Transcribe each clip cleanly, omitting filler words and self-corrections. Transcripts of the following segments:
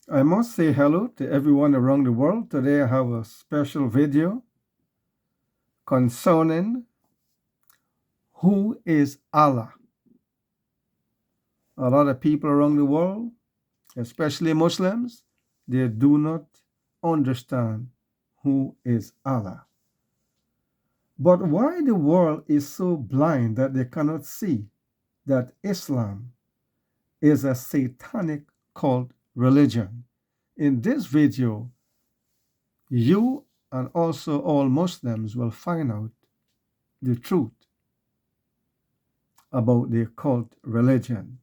I must say hello to everyone around the world. Today I have a special video concerning who is Allah. A lot of people around the world, especially Muslims, they do not understand who is Allah. But why the world is so blind that they cannot see that Islam is a satanic cult religion? In this video, you and also all Muslims will find out the truth about the cult religion.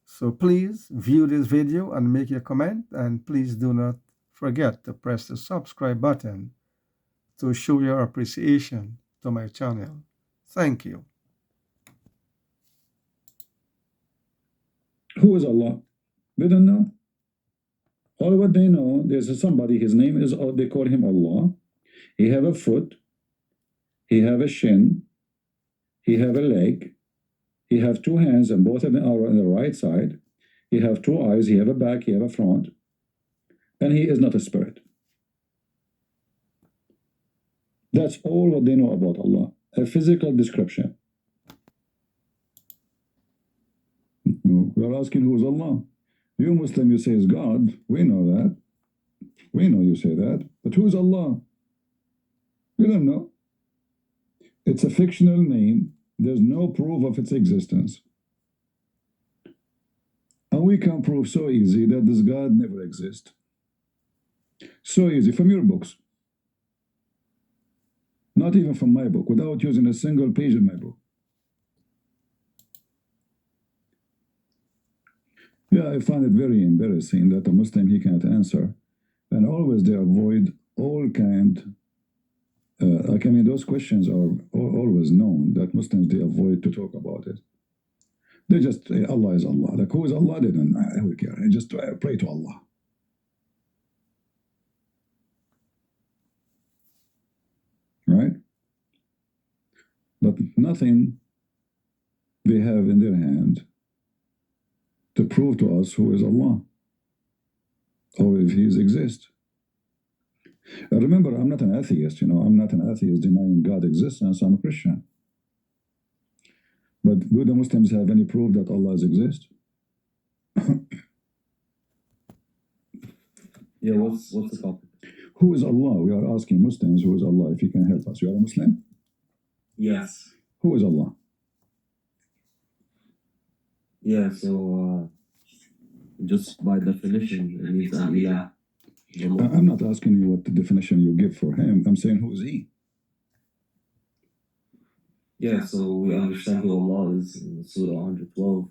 So please view this video and make your comment, and please do not forget to press the subscribe button to show your appreciation to my channel. Thank you. Who is Allah? They don't know. All what they know, there's somebody, his name is, they call him Allah. He have a foot, he have a shin, he have a leg, he have two hands and both of them are on the right side. He have two eyes, he have a back, he have a front, and he is not a spirit. That's all what they know about Allah, a physical description. We are asking who is Allah. You Muslim, you say is God. We know that. We know you say that. But who is Allah? We don't know. It's a fictional name. There's no proof of its existence. And we can prove so easy that this God never exists. So easy from your books. Not even from my book, without using a single page in my book. Yeah, I find it very embarrassing that a Muslim, he can't answer. And always they avoid all kind, like, I mean, those questions are always known that Muslims, they avoid to talk about it. They just say, Allah is Allah. Like, who is Allah? They don't know. Who care? I just pray to Allah. Right? But nothing they have in their hand to prove to us who is Allah or if He exists. Remember, I'm not an atheist, you know, I'm not an atheist denying God's existence, I'm a Christian. But do the Muslims have any proof that Allah exists? Yeah, what's the topic? Who is Allah? We are asking Muslims, who is Allah, if you can help us. You are a Muslim? Yes. Who is Allah? Yeah, so just by definition, it means Ilah. I'm not asking you what the definition you give for him. I'm saying, who is he? Yeah, so we understand who Allah is in Surah 112.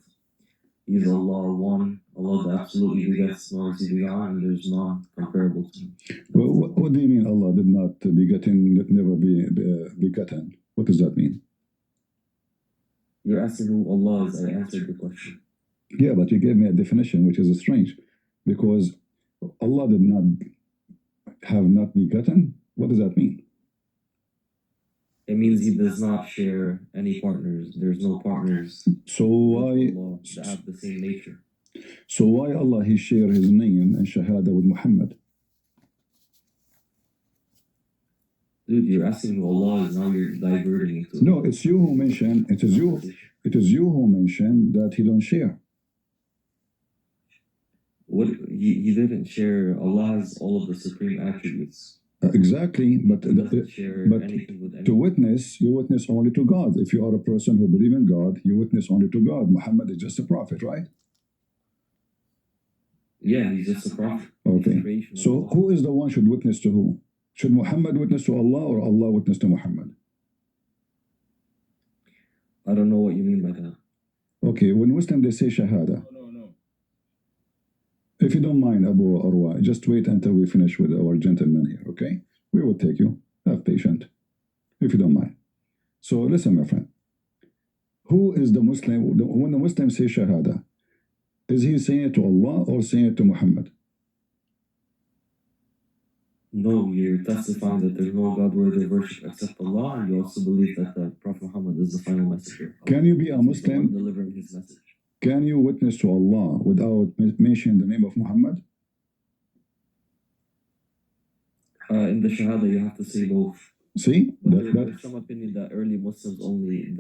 He's Allah one, Allah the absolutely begets, nor is he begotten, and there's none comparable to him. Well, what do you mean Allah did not begotten, never be begotten? What does that mean? You're asking who Allah is, I answered the question. Yeah, but you gave me a definition, which is strange, because Allah did not have not begotten. What does that mean? It means he does not share any partners. There's no partners. So why Allah that have the same nature? So why Allah he share his name and shahada with Muhammad? Dude, you're asking who Allah is, now you're diverting into it. No, it's you who mentioned. It is you who mentioned that he don't share. What he didn't share. Allah has all of the supreme attributes. Exactly, but to witness, you witness only to God. If you are a person who believes in God, you witness only to God. Muhammad is just a prophet, right? Yeah, he's just a prophet. Okay. So who is the one should witness to who? Should Muhammad witness to Allah or Allah witness to Muhammad? I don't know what you mean by that. Okay, when Muslims they say shahada. No. If you don't mind, Abu Arwa, just wait until we finish with our gentleman here, okay? We will take you. Have patience, if you don't mind. So listen, my friend. Who is the Muslim? When the Muslim say shahada, is he saying it to Allah or saying it to Muhammad? No, you're testifying that there's no God worthy of worship except Allah, and you also believe that the Prophet Muhammad is the final messenger. Can you be a Muslim? Delivering his message. Can you witness to Allah without mentioning the name of Muhammad? In the Shahada, you have to say both. See, But there's some opinion that early Muslims only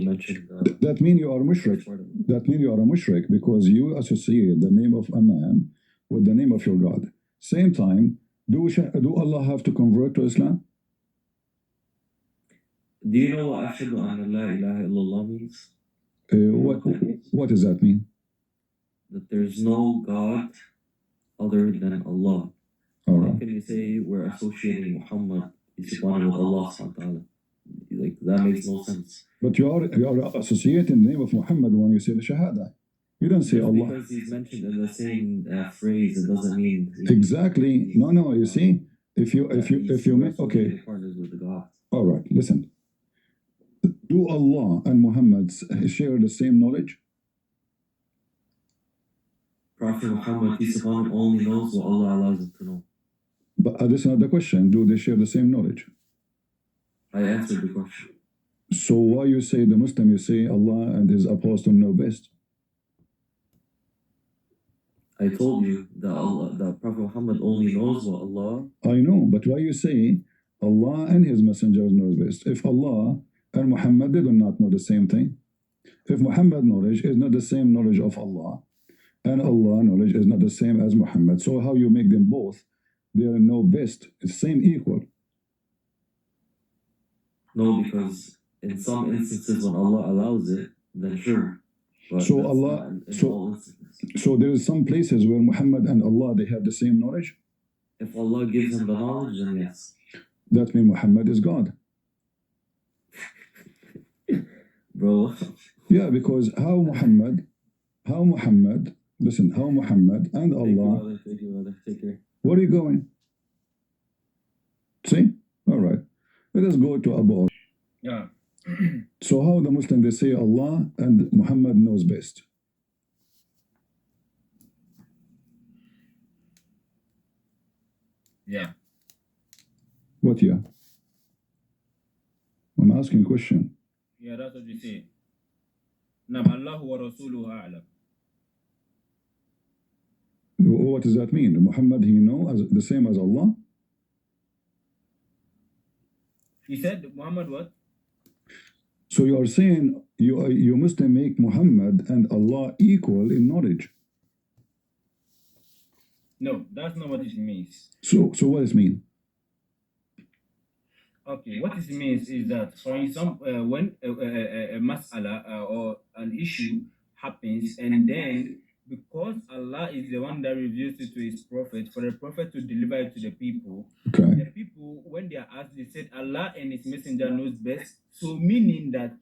mention that mean you are mushrik. That mean you are a mushrik because you associate the name of a man with the name of your God. Same time, do Allah have to convert to Islam? Do you know what Ashhadu an la ilaha illallah means? What does that mean? That there's no God other than Allah. How can you say we're associating Muhammad subhanahu with Allah subhanahu wa ta'ala? Like, that makes no sense. But you are associating the name of Muhammad when you say the Shahada. You don't say Just Allah. because he's mentioned in the same phrase, it doesn't mean exactly. No. You see, if you make okay. Partners with the God. All right. Listen. Do Allah and Muhammad share the same knowledge? Prophet Muhammad, peace upon him, only knows what Allah allows him to know. But this is not the question. Do they share the same knowledge? I answered the question. So why you say the Muslim, you say Allah and his apostle know best? I told you that Prophet Muhammad only knows what Allah. I know, but why you say Allah and his messengers knows best? If Allah and Muhammad, they do not know the same thing. If Muhammad knowledge is not the same knowledge of Allah, and Allah knowledge is not the same as Muhammad, so how you make them both? They are no best. It's same equal. No, because in some instances when Allah allows it, then sure. But so Allah, so there is some places where Muhammad and Allah they have the same knowledge. If Allah gives him the knowledge, then yes. That means Muhammad is God. Bro. Yeah, because how Muhammad, listen, how Muhammad and Allah. Take care. Where are you going? See? All right. Let us go to Abu. Yeah. So how the Muslim they say Allah and Muhammad knows best? Yeah. What yeah? I'm asking a question. Yeah, that's what you say. Nam Allahu wa Rasuluhu a'lam. What does that mean? Muhammad he know as the same as Allah? He said Muhammad what? So you are saying you must make Muhammad and Allah equal in knowledge. No, that's not what it means. So what does it mean? Okay, what it means is that for example, when a mas'ala or an issue happens, and then because Allah is the one that reveals it to his prophet, for the prophet to deliver it to the people, okay. The people, when they are asked, they said Allah and his messenger knows best. So meaning that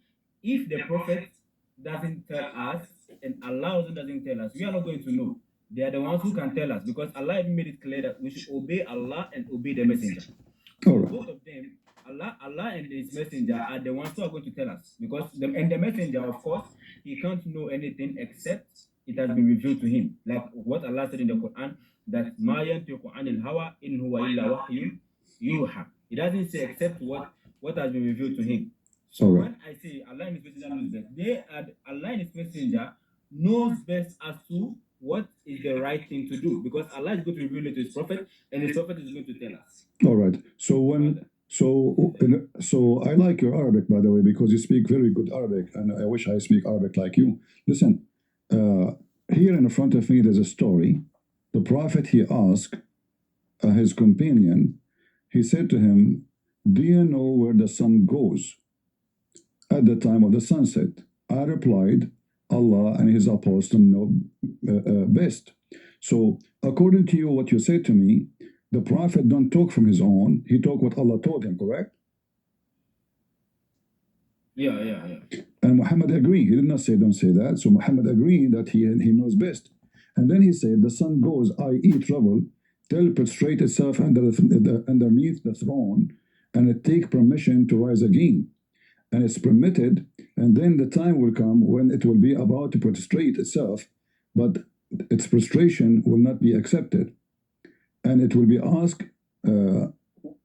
if the prophet doesn't tell us and Allah also doesn't tell us, we are not going to know. They are the ones who can tell us, because Allah made it clear that we should obey Allah and obey the messenger. All right. Both of them, Allah and his messenger are the ones who are going to tell us, because the messenger, of course, he can't know anything except it has been revealed to him, like what Allah said in the Quran, that ma yantiqu anil hawa in huwa illa wahyun yuha. He doesn't say except what has been revealed to him. So when I say Allah and his messenger knows best, Allah and his messenger knows best as to what is the right thing to do, because Allah is going to reveal it to his prophet, and his prophet is going to tell us. All right. So I like your Arabic, by the way, because you speak very good Arabic, and I wish I speak Arabic like you. Listen, here in front of me there's a story. The prophet he asked his companion. He said to him, "Do you know where the sun goes at the time of the sunset?" I replied, "Allah and his apostle know best." So according to you, what you said to me, the prophet don't talk from his own. He talk what Allah told him, correct? Yeah. And Muhammad agreed. He did not say don't say that. So Muhammad agreed that he knows best. And then he said, the sun goes, i.e. trouble, till prostrate itself underneath the throne, and it take permission to rise again. And it's permitted, and then the time will come when it will be about to prostrate itself, but its prostration will not be accepted. And it will be asked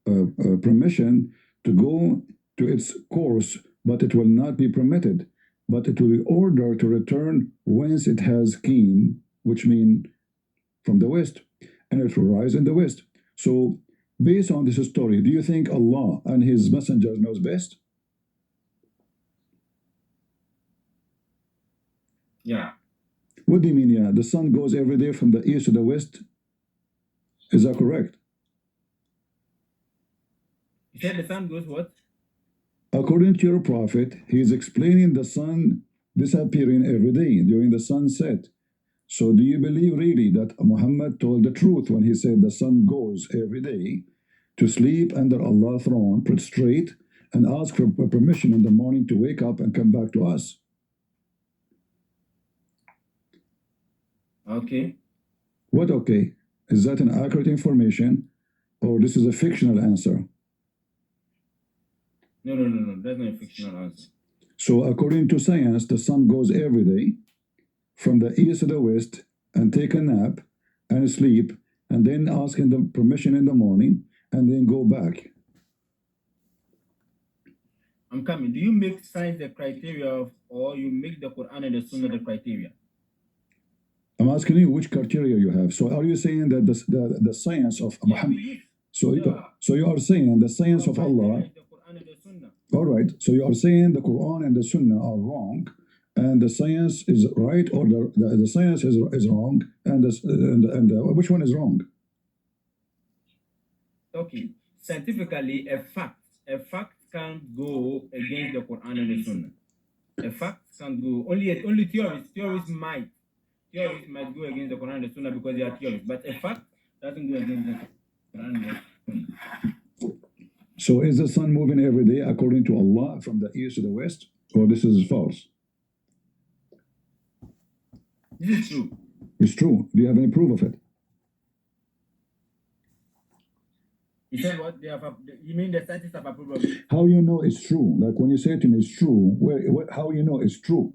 permission to go to its course, but it will not be permitted. But it will be ordered to return whence it has came, which means from the west, and it will rise in the west. So Based on this story, do you think Allah and His Messenger knows best? Yeah. What do you mean, yeah? The sun goes every day from the east to the west? Is that correct? You said the sun goes what? According to your prophet, he is explaining the sun disappearing every day during the sunset. So do you believe really that Muhammad told the truth when he said the sun goes every day to sleep under Allah's throne, prostrate, and ask for permission in the morning to wake up and come back to us? Okay. What okay? Is that an accurate information or this is a fictional answer? No. That's not a fictional answer. So according to science, the sun goes every day from the east to the west and take a nap and sleep and then ask him the permission in the morning and then go back. I'm coming. Do you make science the criteria of, or you make the Quran and the Sunnah the criteria? I'm asking you which criteria you have. So are you saying that the science of Muhammad? So you are saying the science of Allah. The Quran and the Sunnah. All right. So you are saying the Quran and the Sunnah are wrong, and the science is right, or the science is wrong, and which one is wrong? Okay. Scientifically, a fact can't go against the Quran and the Sunnah. A fact can't go. Only theories might go against the Quran and the Sunnah because they are theories. But a fact doesn't go against the Quran and the Sunnah. So is the sun moving every day according to Allah from the east to the west, or this is false? This is true. It's true. Do you have any proof of it? You said what? You mean the scientists have approved of it? How you know it's true? Like when you say to me it's true, how you know it's true?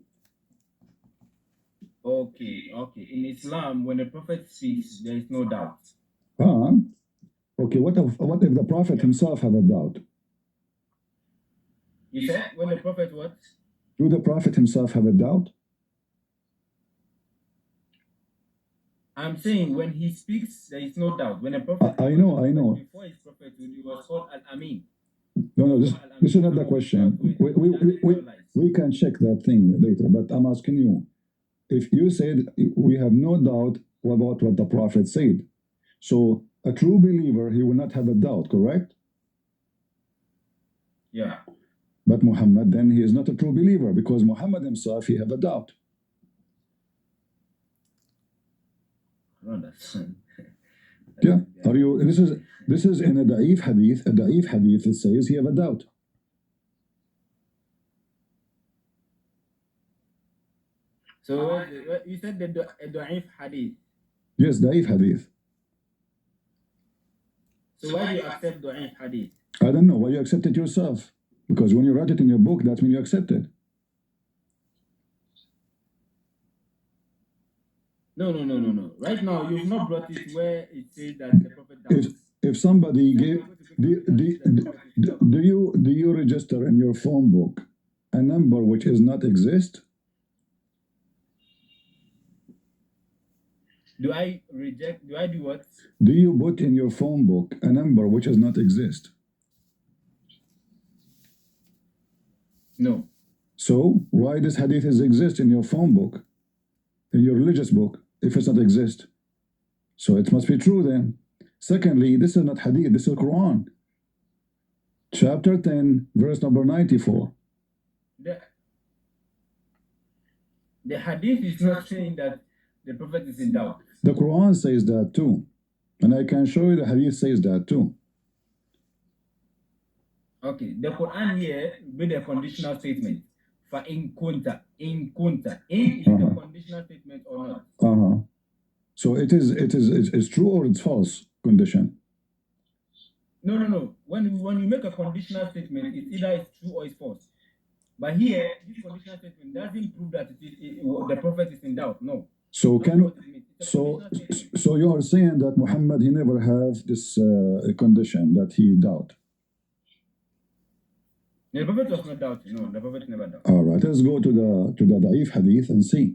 Okay. In Islam, when the Prophet speaks, there is no doubt. Okay, what if the Prophet himself have a doubt? You said when the Prophet what? Do the Prophet himself have a doubt? I'm saying when he speaks, there is no doubt. When a prophet, I know. Before his prophet, he was called Al-Amin. No, this is not the question. We can check that thing later, but I'm asking you, if you said we have no doubt about what the Prophet said, so a true believer, he will not have a doubt, correct? Yeah. But Muhammad, then he is not a true believer because Muhammad himself, he have a doubt. Yeah. Are you? This is in a da'if hadith. A da'if hadith, it says he have a doubt. So you said the da'if hadith. Yes, da'if hadith. So why do you accept da'if hadith? I don't know. Why you accept it yourself? Because when you write it in your book, that means you accept it. No. Right now, you've not brought it where it says that the Prophet doubts. If somebody gave, do you register in your phone book a number which does not exist? Do I do what? Do you put in your phone book a number which does not exist? No. So why does hadith exist in your phone book, in your religious book, if it does not exist? So it must be true then. Secondly, this is not hadith, this is Quran. Chapter 10, verse number 94. The hadith is not saying that the Prophet is in doubt. The Quran says that too. And I can show you the hadith says that too. Okay, the Quran here with a conditional statement. For in kunta. In is a conditional statement or not? So it's true or it's false condition? No. When you make a conditional statement, it's either it's true or it's false. But here, this conditional statement doesn't prove that the Prophet is in doubt. No. So so you are saying that Muhammad, he never have this condition that he doubt. The Prophet was not doubting. No, the Prophet never doubted. All right, let's go to the Da'if hadith and see.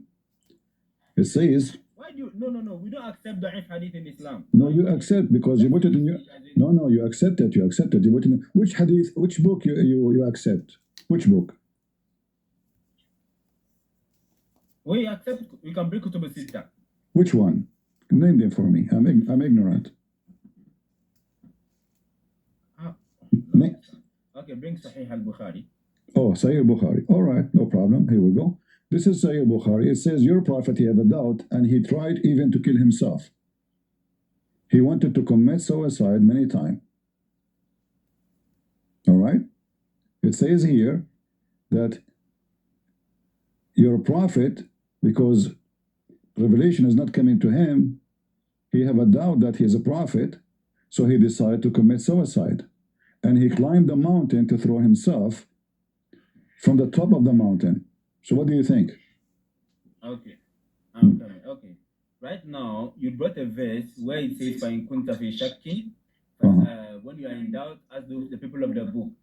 It says, Why do no. We don't accept da'if hadith in Islam. No, you accept because you put it in your. No, you accept it. You accept it. You put it in which hadith, which book you accept? Which book? We accept. We can bring kutub al-sitta. Which one? Name them for me. I'm ignorant. Okay, bring Sahih al-Bukhari. Oh, Sahih al-Bukhari. All right, no problem. Here we go. This is Sahih al-Bukhari. It says, your prophet, he had a doubt, and he tried even to kill himself. He wanted to commit suicide many times. All right? It says here that your prophet, because revelation is not coming to him, he have a doubt that he is a prophet, so he decided to commit suicide. And he climbed the mountain to throw himself from the top of the mountain. So what do you think? Okay, I'm coming. Okay, right now you brought a verse where it says فَإِن كُنْتَ فِي شَكٍّ when you are in doubt, as the people of the book.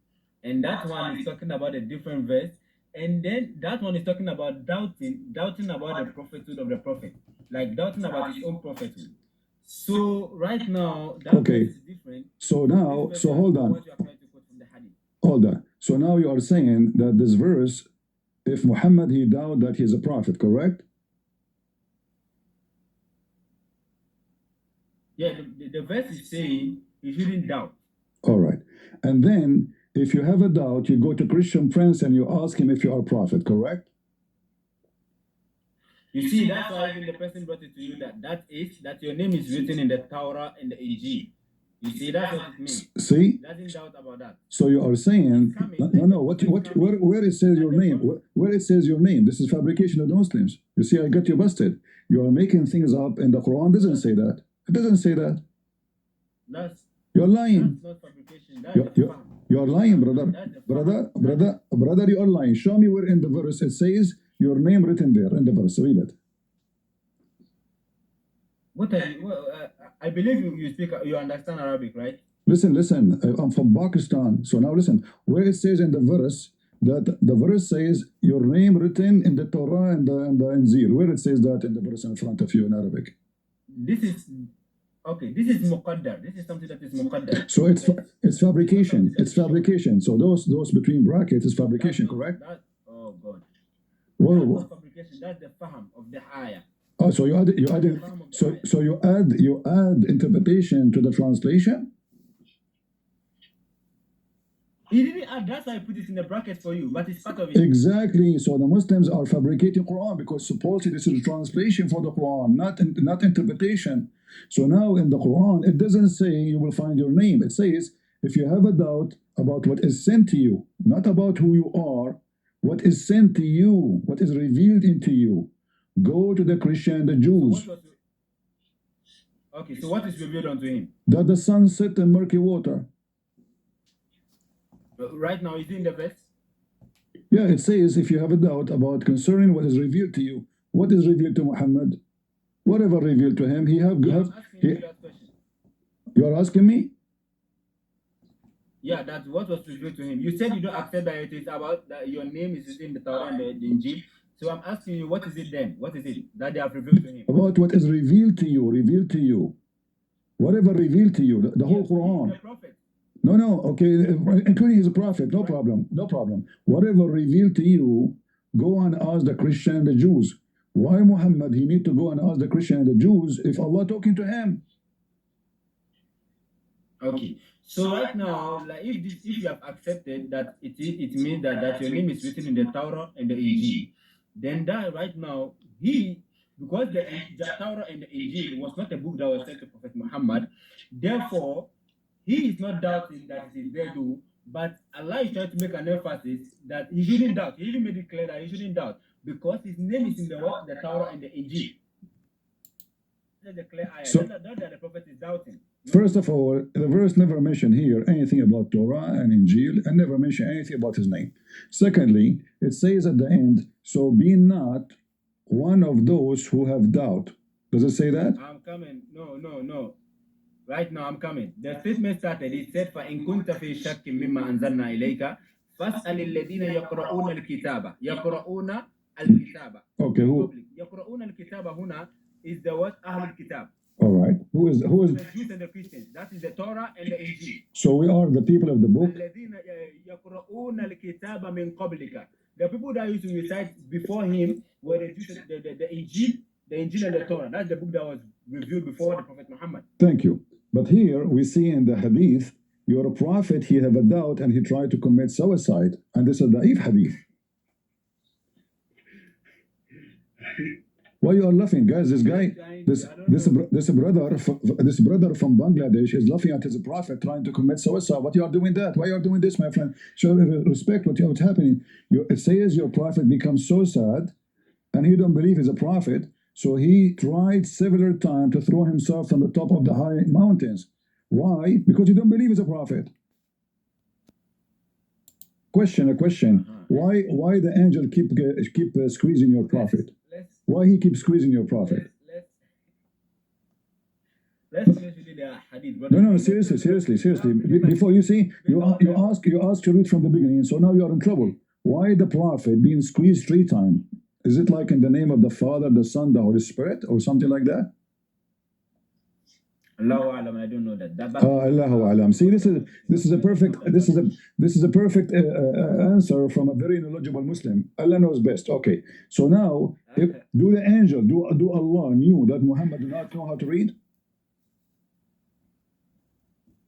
And that one is talking about a different verse. And then that one is talking about doubting about the prophethood of the prophet, like doubting about his own prophethood. So right now that Okay. verse is different. So now, so hold on. What you are trying to quote from the hadith. Hold on. So now you are saying that this verse, if Muhammad, he doubt that he is a prophet, correct? Yeah, the verse is saying you shouldn't doubt. All right. And then if you have a doubt, you go to Christian Prince and you ask him if you are a prophet, correct? You see, that's why even the person brought it to you that your name is written in the Torah and the Injil. You see, that's what it means. See? Doesn't doubt about that. So you are saying, no, where it says your name, where it says your name, this is fabrication of the Muslims. You see, I got you busted. You are making things up, and the Quran doesn't say that. It doesn't say that. You're lying. That's not fabrication. You're lying, brother, you are lying. Show me where in the verse it says your name written there in the verse. Read it. I believe you understand Arabic, right? Listen. I'm from Pakistan. So now listen. Where it says in the verse that the verse says your name written in the Torah and the Injil. Where it says that in the verse in front of you in Arabic? This is muqaddar. This is something that is muqaddar. So it's fabrication. It's fabrication. So those between brackets is fabrication, correct? Oh God. Whoa. That's not fabrication. That's the fahm of the ayah. Oh, so you add interpretation to the translation? He didn't add, that's why I put it in the bracket for you, but it's part of it. Exactly. So the Muslims are fabricating Quran because supposedly this is a translation for the Quran, not interpretation. So now in the Quran, it doesn't say you will find your name. It says if you have a doubt about what is sent to you, not about who you are, what is sent to you, what is revealed into you, go to the Christian and the Jews. So what is revealed unto him? That the sun set in murky water. Right now, is it in the verse? Yeah, it says if you have a doubt about concerning what is revealed to you, what is revealed to Muhammad, whatever revealed to him, you're asking me? Yeah, that's what was revealed to him. You said you don't accept that it is about that your name is in the Torah and the Injil. So I'm asking you, what is it then? What is it that they have revealed to him? About what is revealed to you. Whatever revealed to you, the whole Quran. The prophet. No, okay, including his prophet, no problem. Whatever revealed to you, go and ask the Christian and the Jews. Why Muhammad, he need to go and ask the Christian and the Jews if Allah talking to him? Okay, so right now, like if you have accepted that it means that your name is written in the Torah and the Injil, then that right now, because the Torah and the Injil was not a book that was sent to Prophet Muhammad, therefore, he is not doubting that it is there too, but Allah is trying to make an emphasis that he shouldn't doubt. He even made it clear that he shouldn't doubt because his name is in the Torah and the Injil. That's the clear ayah. So, not that the prophet is doubting. First of all, the verse never mentioned here anything about Torah and Injil and never mentioned anything about his name. Secondly, it says at the end, so be not one of those who have doubt. Does it say that? I'm coming. No. Right now, I'm coming. The statement started. It said, فَإِن كُنْتَ فِي شَكٍّ مِمَّا أَنزَلْنَا إِلَيْكَ فَاسْأَلِ الَّذِينَ يَقْرَؤُونَ الْكِتَابَ. Okay, who? يَقْرَؤُونَ الْكِتَابَ هنا is the what? Ahlul Kitab. All right. Who is The Jews and the Christians. That is the Torah and the Injil. So we are the people of the book. الذين يقرؤون الكتاب من قبلك. The people that used to recite before him were the Jews, the Injil and the Torah. That's the book that was revealed before the Prophet Muhammad. Thank you. But here we see in the hadith, your prophet, he have a doubt and he tried to commit suicide. And this is a da'if hadith. Why you are laughing, guys? This guy, this brother from Bangladesh is laughing at his prophet trying to commit suicide. What you are doing that? Why you are doing this, my friend? Show respect what's happening. It says your prophet becomes so sad, and he don't believe he's a prophet, so he tried several times to throw himself from the top of the high mountains. Why? Because he don't believe he's a prophet. A question. Why the angel keep squeezing your prophet? Why he keeps squeezing your prophet? Let's finish with the hadith. No, seriously. Before you see, you ask to read from the beginning, so now you are in trouble. Why the prophet being squeezed 3 times? Is it like in the name of the Father, the Son, the Holy Spirit, or something like that? Allahu Alam, I don't know that. Allahu Alam. See, this is a perfect answer from a very knowledgeable Muslim. Allah knows best. Okay. So now, do the angel, do Allah knew that Muhammad did not know how to read?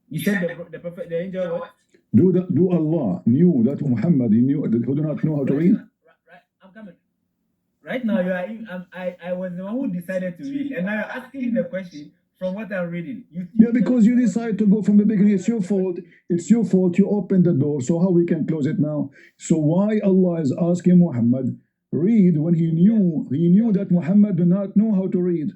You said the prophet, the angel what? Do Allah knew that Muhammad who do not know how to read? Right, I'm coming. Right now, I was the one who decided to read, and now you're asking me the question from what I'm reading. Yeah, because you decide to go from the beginning. It's your fault. It's your fault. You opened the door. So how we can close it now? So why Allah is asking Muhammad read when he knew that Muhammad do not know how to read?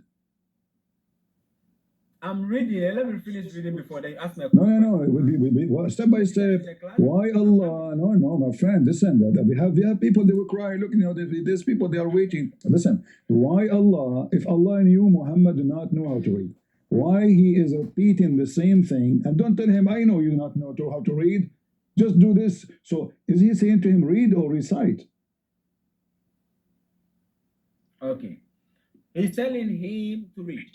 I'm reading. Let me finish reading before they ask me a question. No. It will be step by step. Why Allah? No, my friend. Listen, we have people. They will cry. Look, there's people. They are waiting. Listen. Why Allah? If Allah knew Muhammad do not know how to read, why he is repeating the same thing? And don't tell him, I know you do not know how to read. Just do this. So is he saying to him, read or recite? Okay. He's telling him to read.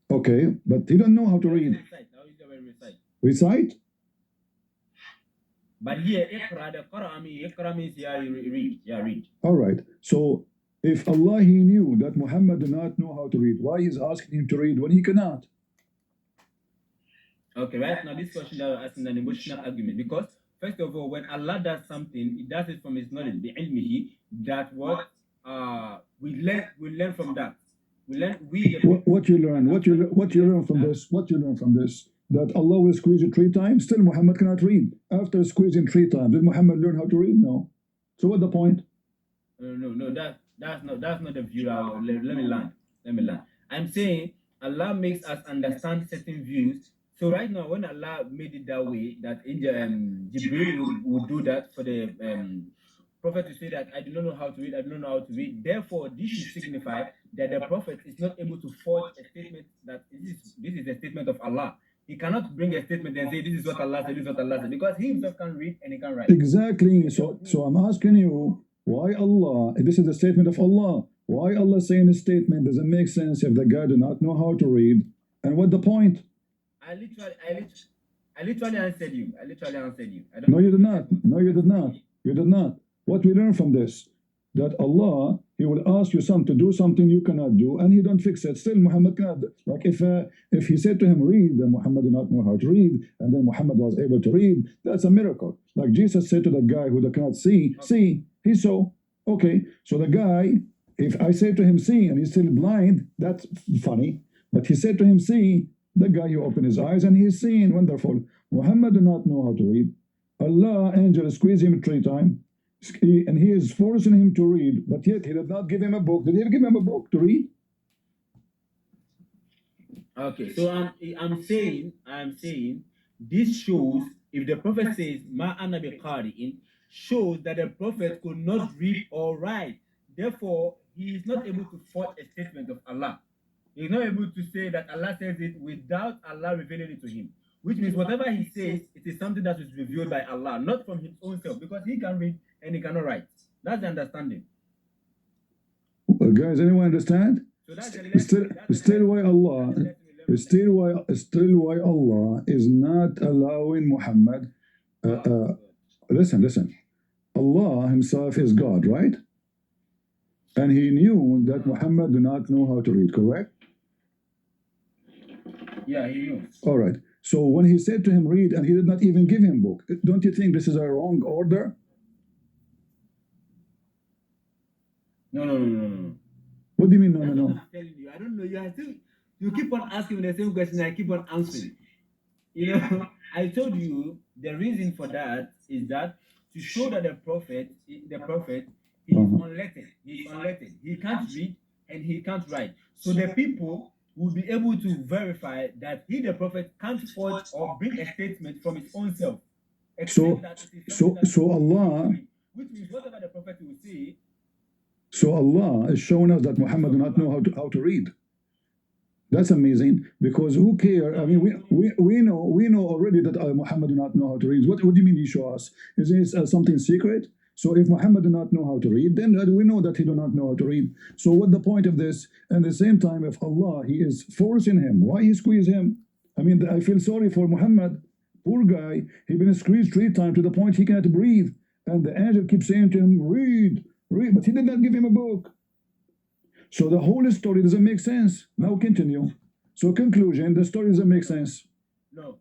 Okay, but he don't know how to read. Recite? But here, Iqra means read. Yeah, read. All right. So if Allah he knew that Muhammad did not know how to read, why is asking him to read when he cannot? Okay, right now this question that we're asking an emotional argument, because first of all, when Allah does something, He does it from His knowledge, bi'ilmihi, that what we learn from that. What you learn from this, that Allah will squeeze it 3 times, still Muhammad cannot read. After squeezing 3 times, did Muhammad learn how to read? No. So what's the point? No, that's not the view. Let me learn. I'm saying Allah makes us understand certain views. So right now, when Allah made it that way, that Jibril would do that for the prophet to say that I do not know how to read, Therefore, this should signify that the prophet is not able to forge a statement that this is a statement of Allah. He cannot bring a statement and say this is what Allah said, because he himself can read and he can write. Exactly. So I'm asking you, why Allah? This is the statement of Allah. Why Allah saying this statement doesn't make sense if the guy do not know how to read? And what the point? I literally answered you. No, you did not. You did not. What we learn from this, that Allah, He will ask you to do something you cannot do, and He don't fix it. Still, Muhammad cannot. Like if He said to him, read, then Muhammad did not know how to read, and then Muhammad was able to read. That's a miracle. Like Jesus said to the guy who cannot see, he saw. Okay, so the guy, if I say to him, see, and he's still blind, that's funny. But He said to him, see, the guy who opened his eyes and he's seeing. Wonderful. Muhammad did not know how to read. Allah, angel, squeezed him 3 times. And he is forcing him to read, but yet he did not give him a book. Did he give him a book to read? Okay, so I'm saying this shows, if the prophet says ma ana biqari'in, shows that the prophet could not read or write. Therefore, he is not able to forge a statement of Allah. He is not able to say that Allah says it without Allah revealing it to him. Which means whatever he says, it is something that is revealed by Allah, not from his own self, because he can read and he cannot write. That's the understanding. Guys, anyone understand? So that's the lesson. Still, That's still the why lesson. Allah, That's the lesson. still why Allah is not allowing Muhammad. Listen. Allah Himself is God, right? And He knew that Muhammad do not know how to read, correct? Yeah, he knew. All right. So when He said to him, read, and He did not even give him book, don't you think this is a wrong order? No. What do you mean, no? I'm telling you, I don't know. You keep on asking me the same question. I keep on answering. I told you the reason for that is that to show that the prophet, is unlettered. He's unlettered. He can't read and he can't write. So the people will be able to verify that he, the prophet, can't forge or bring a statement from his own self. So Allah, which means whatever the prophet will say. So Allah is showing us that Muhammad do not know how to read. That's amazing, because who care? I mean, we know already that Muhammad do not know how to read. What do you mean He show us? Is this something secret? So if Muhammad do not know how to read, then we know that he do not know how to read. So what the point of this? And at the same time, if Allah, He is forcing him, why He squeeze him? I mean, I feel sorry for Muhammad. Poor guy, he been squeezed 3 times to the point he cannot breathe. And the angel keeps saying to him, read, but He did not give him a book. So the whole story doesn't make sense. Now continue. So conclusion, the story doesn't make sense. No.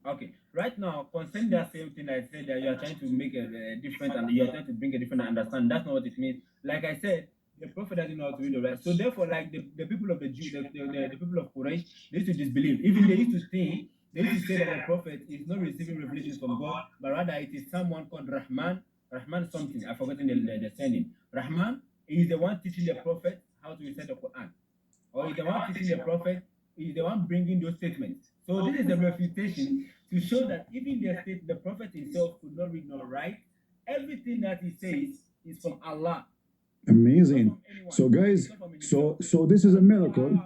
Okay. Right now, concerning that same thing I said, that you are trying to make a different, and you are trying to bring a different understanding. That's not what it means. Like I said, the prophet doesn't know how to read or write. So therefore, like the people of the Jew, the people of Quraysh, they used to disbelieve. Even they used to think, they used to say that the prophet is not receiving revelations from God, but rather it is someone called Rahman something. I've forgotten the surname. Rahman is the one teaching the prophet how to recite the Quran, or is the one teaching the prophet, is the one bringing those statements. So this is a refutation to show that even the prophet himself could not read nor write. Everything that he says is from Allah. Amazing. So guys, so this is a miracle.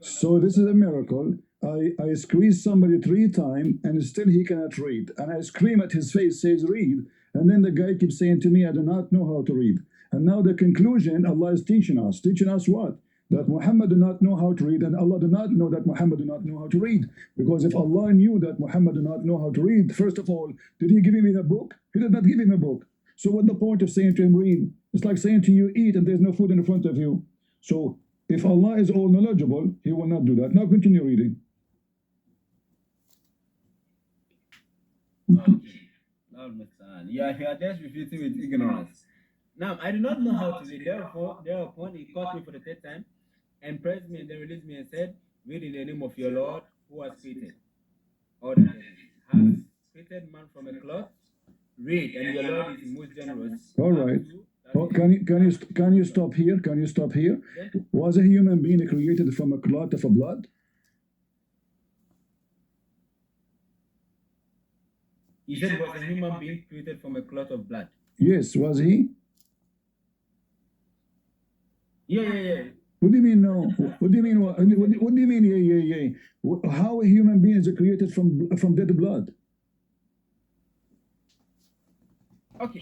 So this is a miracle. I squeeze somebody 3 times and still he cannot read. And I scream at his face, says read. And then the guy keeps saying to me, I do not know how to read. And now the conclusion, Allah is teaching us. Teaching us what? That Muhammad do not know how to read, and Allah do not know that Muhammad do not know how to read. Because if Allah knew that Muhammad do not know how to read, first of all, did He give him a book? He did not give him a book. So what the point of saying to him, read? It's like saying to you, eat, and there's no food in front of you. So if Allah is all knowledgeable, He will not do that. Now continue reading. You are just refuting with ignorance. Now, I do not know how to read. Thereupon he caught me for the 3rd time and pressed me and then released me and said, read in the name of your Lord who has created all that has created man from a cloth. Read, and your Lord is most generous. All right. Can you stop here? Can you stop here? Was a human being created from a clot of blood? He said was a human being created from a clot of blood. Yes, was he? Yeah. What do you mean no? What do you mean? What do you mean? Yeah. How a human being is created from dead blood? Okay,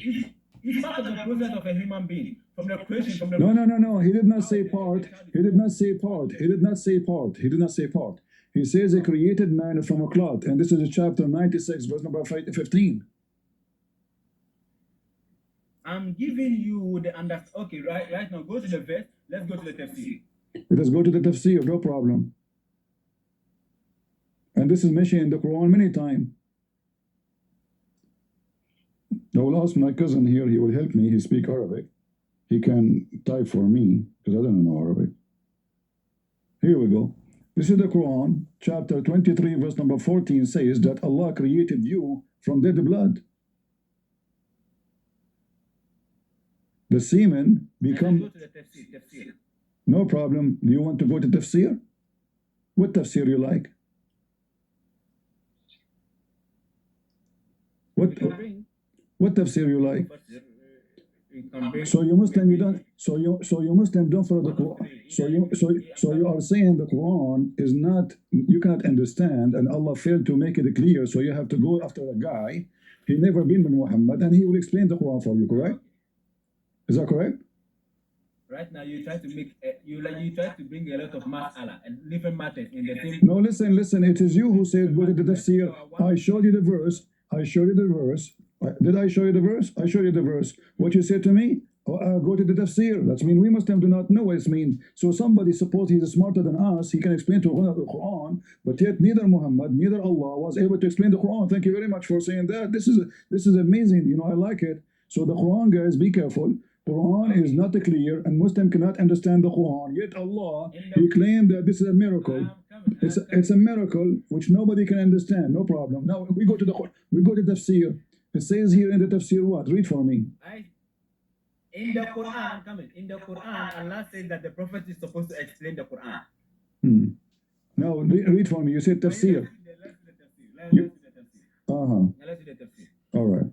it's part of the process of a human being from the creation. From the No. He did not say part. He did not say part. He did not say part. He did not say part. He says a created man from a clot, and this is chapter 96, verse number 15. I'm giving you the understanding. Okay, right now, go to the verse. Let's go to the tafsir. Let us go to the tafsir, no problem. And this is mentioned in the Quran many times. I will ask my cousin here, he will help me, he speaks Arabic. He can type for me, because I don't know Arabic. Here we go. This is the Quran, chapter 23, verse number 14 says that Allah created you from dead blood. The semen become... Go to the tafsir. No problem. Do you want to go to tafsir? What tafsir you like? What tafsir you like? So you Muslim, you don't. So you Muslim don't follow the Quran. So you are saying the Quran is not. You cannot understand, and Allah failed to make it clear. So you have to go after a guy. He never been with Muhammad, and he will explain the Quran for you. Correct? Is that correct? Right now, you try to make you try to bring a lot of mas'ala and different matters in the same. No, listen. It is you who said go to the tafsir. I showed you the verse. Did I show you the verse? I showed you the verse. What you said to me? Go to the tafsir. That's mean we Muslims do not know what it means. So somebody suppose he's smarter than us, he can explain to us the Quran, but yet neither Muhammad, neither Allah was able to explain the Quran. Thank you very much for saying that. This is amazing. I like it. So the Quran, guys, be careful. Quran is not clear, and Muslim cannot understand the Quran. Yet Allah, He claimed that this is a miracle. It's a miracle which nobody can understand. No problem. Now we go to tafsir. It says here in the tafsir what? Read for me. In the Quran, in the Quran, Allah says that the Prophet is supposed to explain the Quran. Now read for me. You said tafsir. Let's do the tafsir. Let's do the tafsir. All right.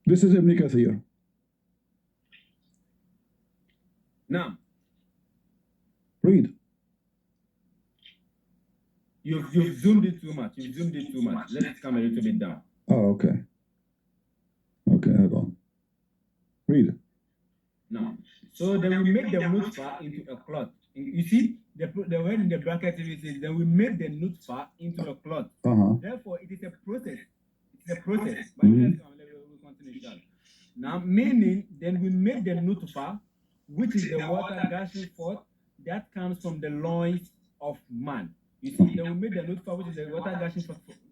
This is Ibn Kathir. Now, read. You've zoomed it too much. Let's come a little bit down. Oh, okay. Okay, hold on. Read. Now, so then we made the nutfa into a cloth. You see, the word in the bracket it says then we made the nutfa into a cloth. Therefore, it is a process. It's a process. But we'll continue. Now, meaning, then we made the nutfa, which is the water gushing forth that comes from the loins of man. You see, then we made the nutfa, which is the water gushing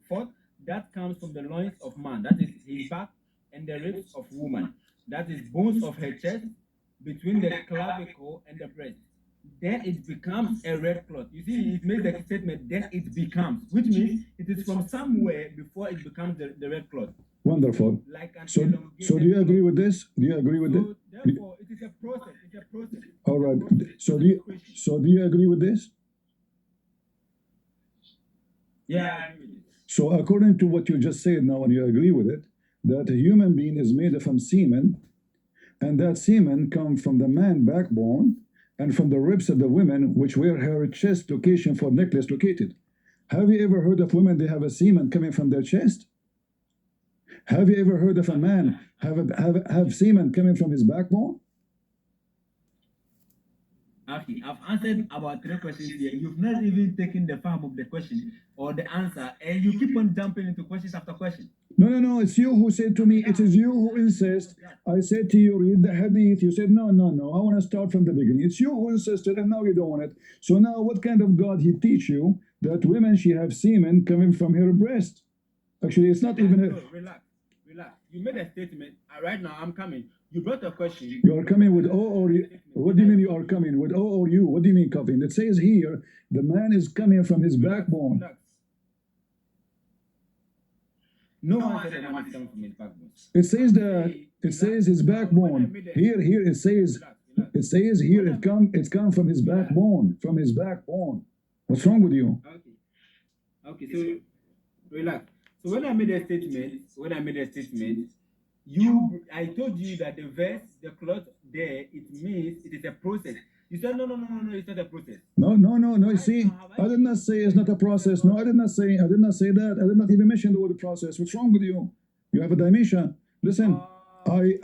forth that comes from the loins of man. That is his back and the ribs of woman. That is bones of her chest between the clavicle and the breast. Then it becomes a red cloth. You see, it makes the statement, then it becomes, which means it is from somewhere before it becomes the red cloth. Wonderful. Like so do you agree with this? Do you agree with this? Therefore, it is a process. It's a process. All right. So do you agree with this? Yeah, I agree with this. So according to what you just said now, and you agree with it, that a human being is made from semen, and that semen comes from the man backbone and from the ribs of the women, which were her chest location for necklace located. Have you ever heard of women, they have a semen coming from their chest? Have you ever heard of a man have semen coming from his backbone? Okay, I've answered about 3 questions here. You've not even taken the form of the question or the answer, and you keep on jumping into questions after question. No, it's you who said to me, it is you who insist. I said to you, read the hadith. You said, no, I want to start from the beginning. It's you who insisted, and now you don't want it. So now what kind of God he teach you that women, she have semen coming from her breast? Actually, it's not even... Relax. You made a statement. Right now, I'm coming. You brought a question. You are coming with O or you. What do you mean you are coming with O or you? What do you mean coming? It says here, the man is coming from his backbone. Relax. No one said the man is coming from his backbone. It says that, it says his backbone. Here it says, here it's come from his backbone, What's wrong with you? Okay, so relax. So when I made a statement, I told you that the verse, the cloth there, it means it is a process. You said no, it's not a process. No. You see, I did not say it's not a process. No, I did not say that. I did not even mention the word process. What's wrong with you? You have a dimension. Listen, I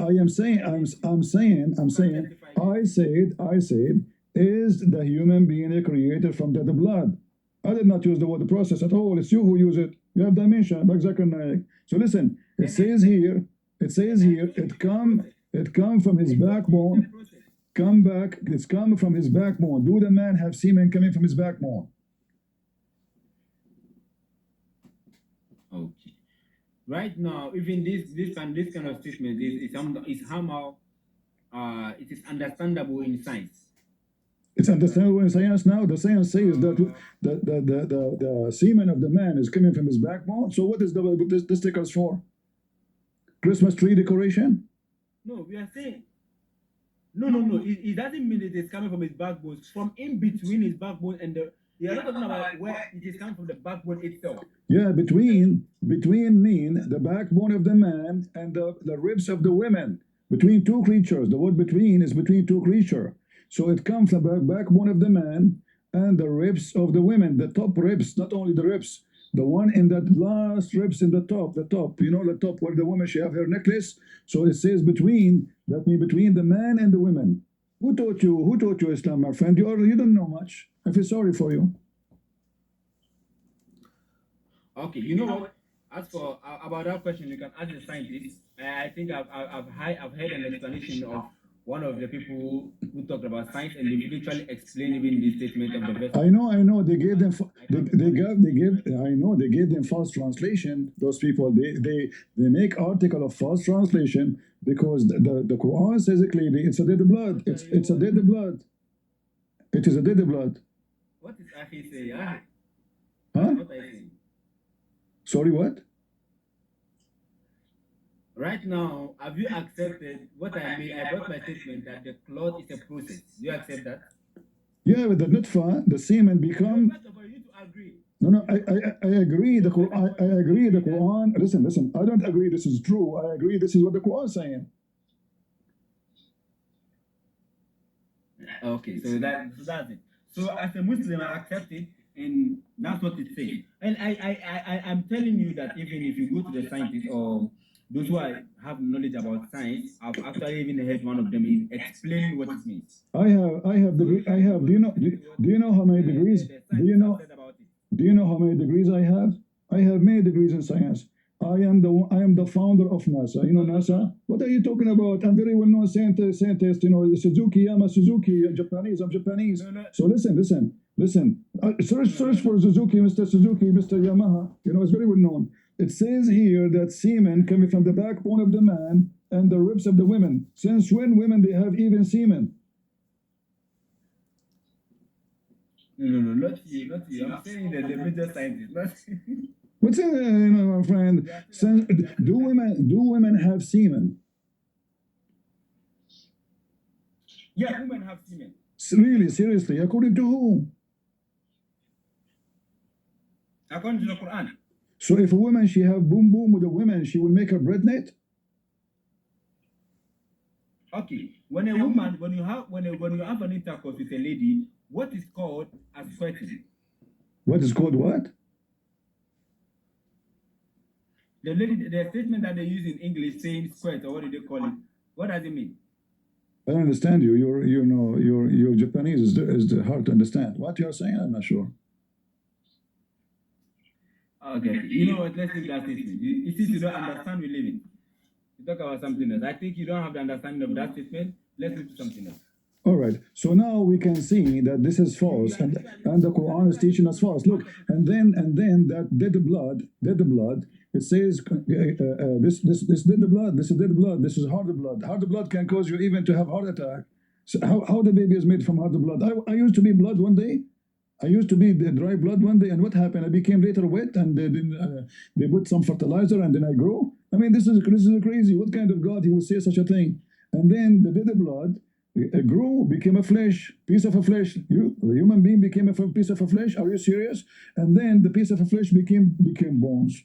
said, is the human being created from the blood? I did not use the word process at all. It's you who use it. You have dimension, like Zakir. So listen, it says here, it come from his backbone. It's come from his backbone. Do the man have semen coming from his backbone? Okay. Right now, even this kind of statement is somehow it is understandable in science. It's understandable in science now. The science says that the semen of the man is coming from his backbone. So what is this stickers for? Christmas tree decoration? No, we are saying no. It doesn't mean it is coming from his backbone. From in between his backbone and we are not talking about where it is coming from the backbone itself. Yeah, between mean the backbone of the man and the ribs of the women. Between two creatures. The word between is between two creatures. So it comes from the backbone of the man and the ribs of the women, the top ribs, not only the ribs, the one in that last ribs in the top, you know, the top where the woman, she have her necklace. So it says between, that means between the man and the women. Who taught you? Who taught you Islam, my friend? You don't know much. I feel sorry for you. Okay, you know what? As for about that question, you can ask the scientists. I think I've heard an explanation of one of the people who talked about science, and they literally explained even the statement of the verse. I know. They gave them. They gave them false translation. Those people, they make article of false translation because the Quran says it clearly. It's a dead blood. It's a dead blood. It is a dead blood. What is Akhi saying? Huh? Huh? What are you saying? Sorry, what? Right now, have you accepted what I made? I brought my statement that the cloth is a process. Do you accept that? Yeah, with the nutfa, the semen become. First of all, you need to agree. No, I agree. I agree. The Quran. Listen. I don't agree. This is true. I agree. This is what the Quran is saying. Okay, so that's it. So as a Muslim, I accept it, and that's what it says. And I'm telling you that even if you go to the scientists or those who have knowledge about science, I've actually even heard one of them is explaining what it means. I have degree. I have. Do you know how many degrees? Do you know how many degrees I have? I have many degrees in science. I am the founder of NASA. You know NASA? What are you talking about? I'm very well known scientist. You know Suzuki. I'm a Suzuki. Japanese. I'm Japanese. No. So listen. Search for Suzuki, Mr. Suzuki, Mr. Yamaha. You know it's very well known. It says here that semen coming from the backbone of the man and the ribs of the women. Since when women they have even semen? No, not you. I'm saying that the major scientists. What's in my friend? Since, do women have semen? Yeah, women have semen. Really, seriously, according to who? According to the Quran. So if a woman she have boom with a woman, she will make her pregnant? Okay, when you have an intercourse with a lady, what is called as squirting? What is called what? The statement that they use in English saying squirt, or what do they call it? What does it mean? I don't understand you. Your Japanese is hard to understand. What you're saying, I'm not sure. Okay, you know what? Let's leave that statement. Since you don't understand, we leave it. You talk about something else. I think you don't have the understanding of that statement. Let's move to something else. All right. So now we can see that this is false, and the Quran is teaching us false. Look, and then that dead blood. It says this dead blood. This is dead blood. This is hard blood. Hard blood can cause you even to have heart attack. So how the baby is made from hard blood? I used to be blood one day. I used to be the dry blood one day, and what happened? I became later wet, and they put some fertilizer, and then I grew. I mean, this is crazy. What kind of God he would say such a thing? And then the dead blood grew, became a piece of a flesh. A human being became a piece of a flesh. Are you serious? And then the piece of a flesh became bones.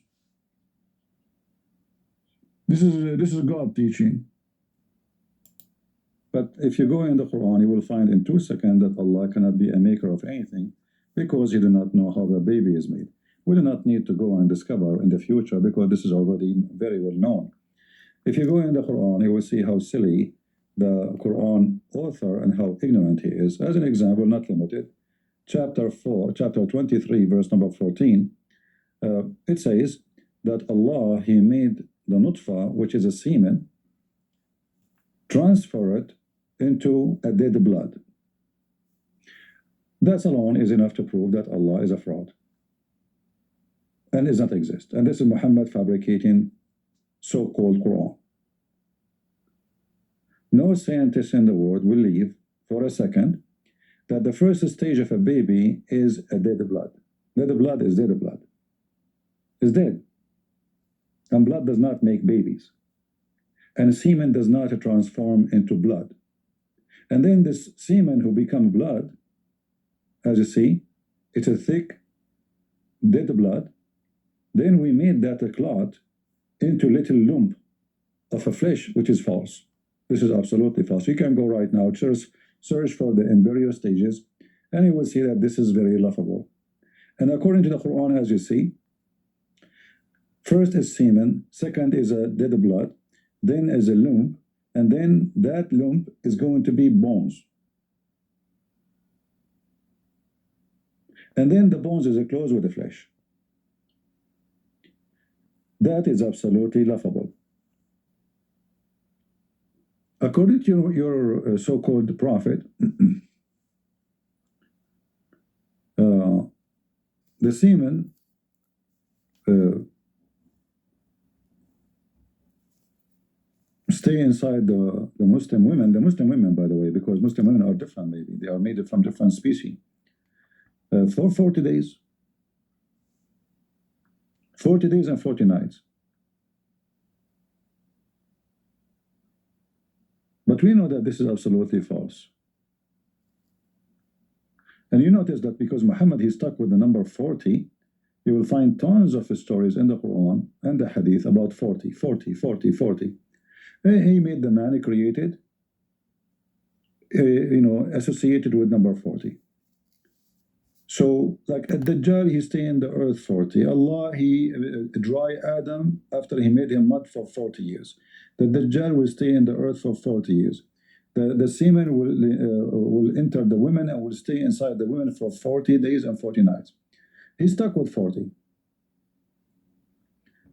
This is God teaching. But if you go in the Quran, you will find in 2 seconds that Allah cannot be a maker of anything because you do not know how the baby is made. We do not need to go and discover in the future because this is already very well known. If you go in the Quran, you will see how silly the Quran author and how ignorant he is. As an example, not limited, chapter 23, verse number 14, it says that Allah, he made the nutfa, which is a semen, transfer it into a dead blood. That alone is enough to prove that Allah is a fraud and does not exist. And this is Muhammad fabricating so-called Quran. No scientist in the world will believe for a second that the first stage of a baby is a dead blood. Dead blood is dead blood. It's dead. And blood does not make babies. And semen does not transform into blood. And then this semen who becomes blood, as you see, it's a thick, dead blood. Then we made that a clot into little lump of a flesh, which is false. This is absolutely false. You can go right now, search for the embryo stages, and you will see that this is very laughable. And according to the Quran, as you see, first is semen, second is a dead blood, then is a lump, and then that lump is going to be bones. And then the bones is closed with the flesh. That is absolutely laughable. According to your so-called prophet, the semen stay inside the Muslim women. The Muslim women, by the way, because Muslim women are different, maybe. They are made from different species. For 40 days. 40 days and 40 nights. But we know that this is absolutely false. And you notice that because Muhammad, he stuck with the number 40, you will find tons of stories in the Quran and the Hadith about 40, 40, 40, 40. He made the man he created, associated with number 40. So, like at Dajjal, he stay in the earth 40. Allah, he dry Adam after he made him mud for 40 years. The Dajjal will stay in the earth for 40 years. The semen will enter the women and will stay inside the women for 40 days and 40 nights. He's stuck with 40.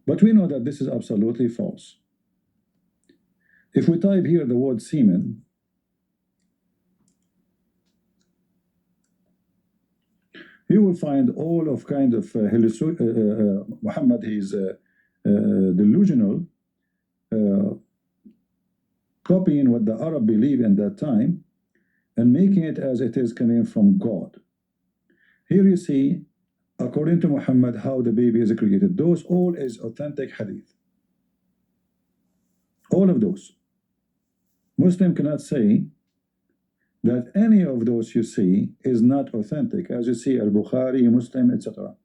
But we know that this is absolutely false. If we type here the word semen, you will find all of kind of Muhammad, he's delusional, copying what the Arab believe in that time and making it as it is coming from God. Here you see, according to Muhammad, how the baby is created. Those all is authentic hadith. All of those. Muslim cannot say that any of those you see is not authentic, as you see Al-Bukhari, Muslim, etc.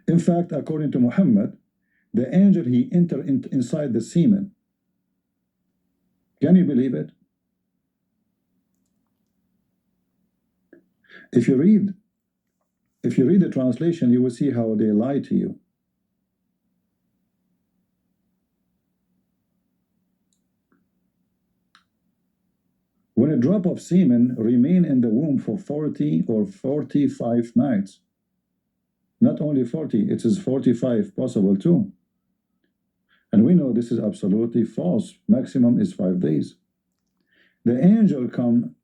In fact, according to Muhammad, the angel, he entered inside the semen. Can you believe it? If you read the translation, you will see how they lie to you. When a drop of semen remain in the womb for 40 or 45 nights, not only 40, it is 45 possible too. And we know this is absolutely false. Maximum is 5 days. The angel come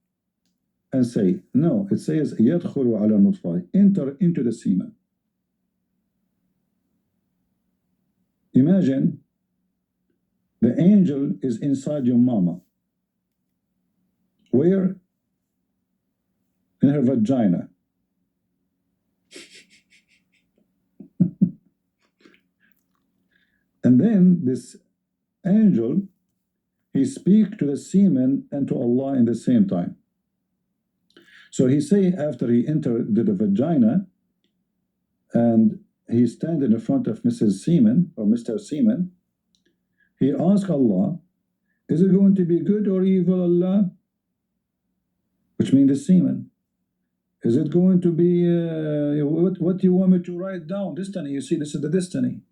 and say, no, it says, يَدْخُلُ عَلَى النُّطْفَةِ, enter into the semen. Imagine the angel is inside your mama. Where? In her vagina. And then this angel, he speak to the semen and to Allah in the same time. So he say after he entered the vagina and he stand in front of Mrs. Semen or Mr. Semen, he ask Allah, is it going to be good or evil, Allah? Which means the semen. Is it going to be, what do you want me to write down? Destiny, you see, this is the destiny.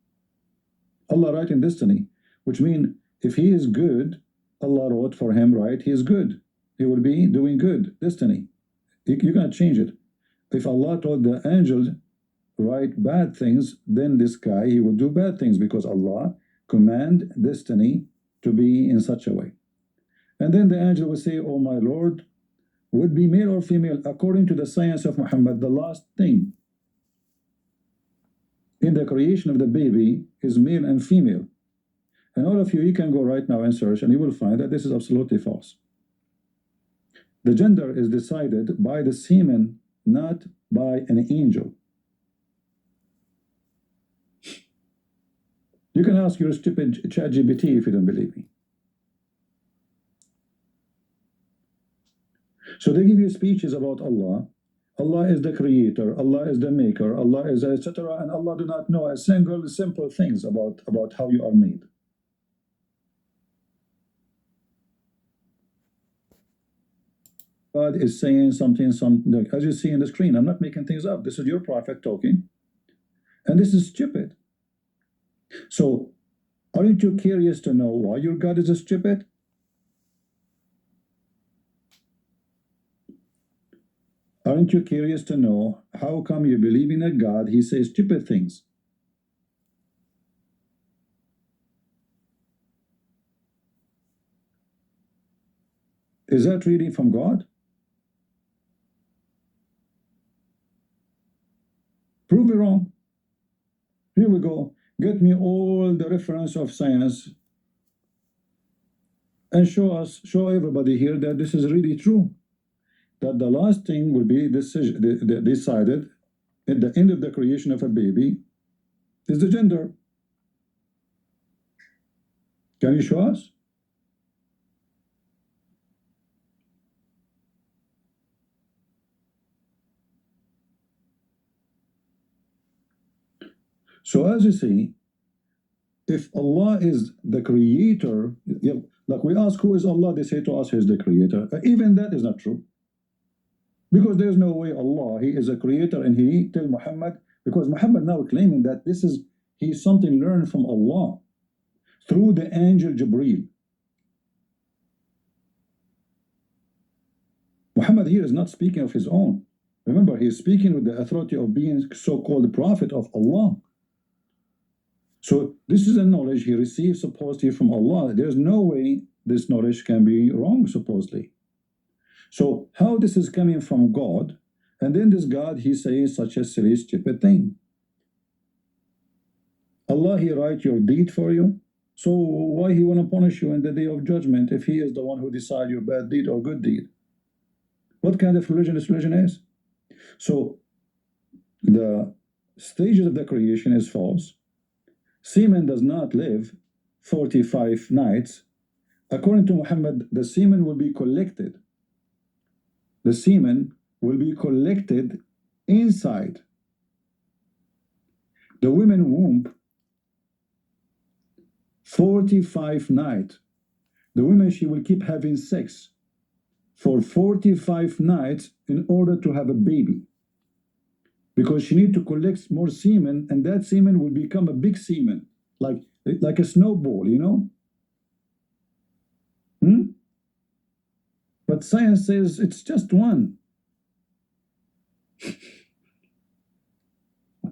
Allah writing destiny, which means if he is good, Allah wrote for him, right? He is good. He will be doing good, destiny. You cannot change it. If Allah told the angel write bad things, then this guy, he will do bad things because Allah command destiny to be in such a way. And then the angel will say, oh my Lord, would be male or female according to the science of Muhammad. The last thing in the creation of the baby is male and female. And all of you can go right now and search and you will find that this is absolutely false. The gender is decided by the semen, not by an angel. You can ask your stupid ChatGPT if you don't believe me. So they give you speeches about Allah. Allah is the creator, Allah is the maker, Allah is etc. And Allah do not know a single simple things about how you are made. God is saying something, like, as you see in the screen. I'm not making things up. This is your prophet talking. And this is stupid. So, aren't you curious to know why your God is stupid? Aren't you curious to know how come you believe in a God, he says stupid things? Is that really from God? Prove me wrong. Here we go. Get me all the reference of science and show everybody here that this is really true. That the last thing will be decided at the end of the creation of a baby is the gender. Can you show us? So as you see, if Allah is the creator, like we ask who is Allah, they say to us he is the creator. Even that is not true. Because there's no way Allah, he is a creator, and he tell Muhammad, because Muhammad now claiming that he's something learned from Allah through the angel Jibreel. Muhammad here is not speaking of his own. Remember, he is speaking with the authority of being so-called prophet of Allah. So this is a knowledge he received supposedly from Allah. There's no way this knowledge can be wrong, supposedly. So how this is coming from God, and then this God, he says such a silly, stupid thing. Allah, he write your deed for you. So why he want to punish you in the day of judgment if he is the one who decide your bad deed or good deed? What kind of religion this religion is? So the stages of the creation is false. Semen does not live 45 nights. According to Muhammad, the semen will be collected. The semen will be collected inside the women's womb 45 nights. The woman, she will keep having sex for 45 nights in order to have a baby. Because she need to collect more semen, and that semen will become a big semen, like a snowball, you know? But science says it's just one.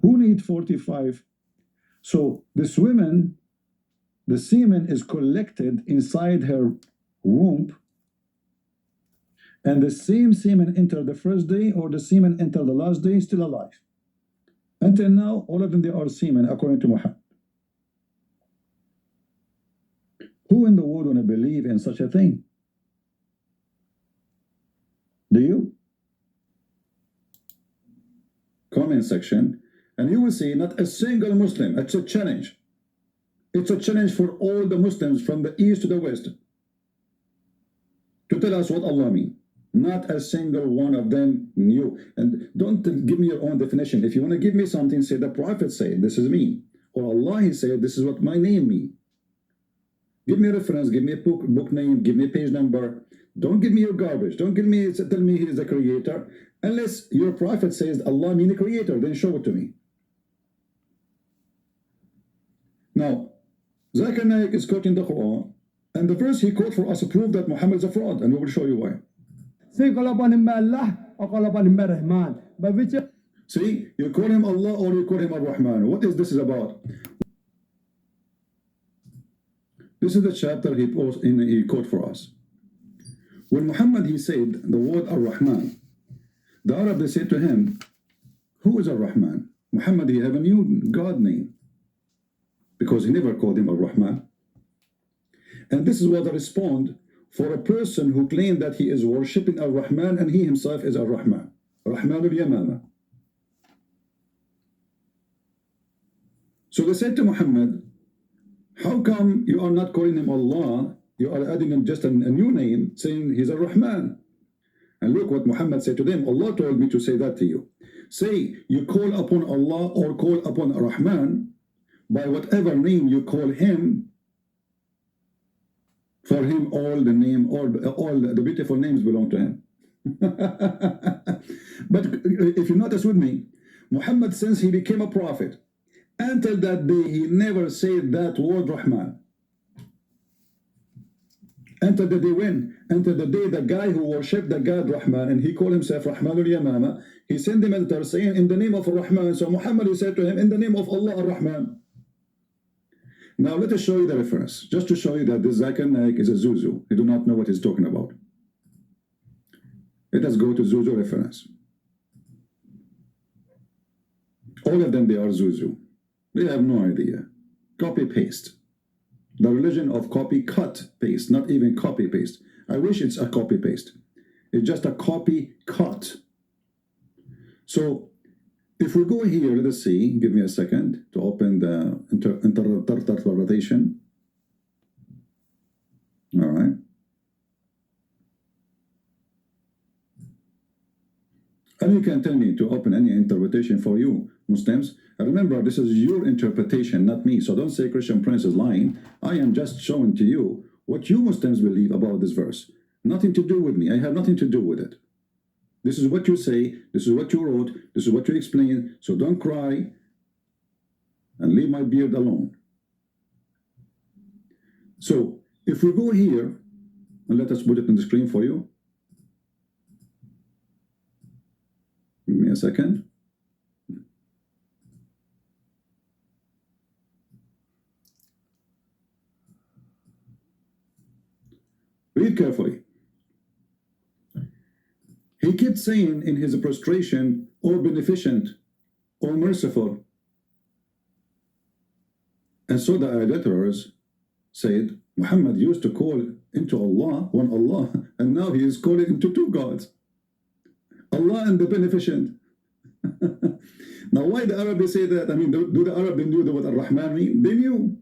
Who need 45? So this woman, the semen is collected inside her womb, and the same semen enter the first day or the semen enter the last day, still alive. Until now, all of them, they are semen, according to Muhammad. Who in the world want to believe in such a thing? Do you? Comment section, and you will see not a single Muslim. It's a challenge. It's a challenge for all the Muslims from the east to the west to tell us what Allah means. Not a single one of them knew. And don't give me your own definition. If you want to give me something, say the Prophet said, this is me. Or Allah, he said, this is what my name means. Give me a reference, give me a book name, give me a page number. Don't give me your garbage. Don't tell me he is the creator. Unless your Prophet says Allah means the creator, then show it to me. Now, Zakir Naik is quoting the Quran, and the verse he quote for us to prove that Muhammad is a fraud, and we will show you why. See, you call upon him Allah or you call him Ar-Rahman. What is this about? This is the chapter he quote for us. When Muhammad, he said the word Ar-Rahman, the Arab, they said to him, who is Ar-Rahman? Muhammad, he have a new God name, because he never called him Ar-Rahman. And this is what they respond for a person who claimed that he is worshipping Ar-Rahman and he himself is Ar-Rahman, Rahman al-Yamama. So they said to Muhammad, how come you are not calling him Allah? You are adding him just a new name, saying he's Ar-Rahman. And look what Muhammad said to them. Allah told me to say that to you. Say, you call upon Allah or call upon Ar-Rahman by whatever name you call him. For him, all the name, all the beautiful names belong to him. But if you notice with me, Muhammad, since he became a prophet, until that day, he never said that word Rahman. Until the day when? Until the day the guy who worshipped the god Rahman, and he called himself Rahman al-Yamama, he sent him a letter saying, in the name of Rahman. So Muhammad, he said to him, in the name of Allah ar-Rahman. Now let us show you the reference, just to show you that this Zakir Naik is a Zuzu. He do not know what he's talking about. Let us go to Zuzu reference. All of them, they are Zuzu. They have no idea. Copy-paste. The religion of copy-cut-paste, not even copy-paste. I wish it's a copy-paste. It's just a copy-cut. So, if we go here, let us see, give me a second to open the interpretation. All right. And you can tell me to open any interpretation for you, Muslims. Remember, this is your interpretation, not me. So don't say Christian Prince is lying. I am just showing to you what you Muslims believe about this verse. Nothing to do with me. I have nothing to do with it. This is what you say. This is what you wrote. This is what you explain. So don't cry and leave my beard alone. So if we go here, and let us put it on the screen for you. Give me a second. Read carefully. He kept saying in his prostration, O beneficent, O merciful. And so the idolaters said, Muhammad used to call into Allah, one Allah, and now he is calling into two gods. Allah and the beneficent. Now why the Arabs say that? I mean, do the Arabs knew what Ar-Rahman mean? They knew.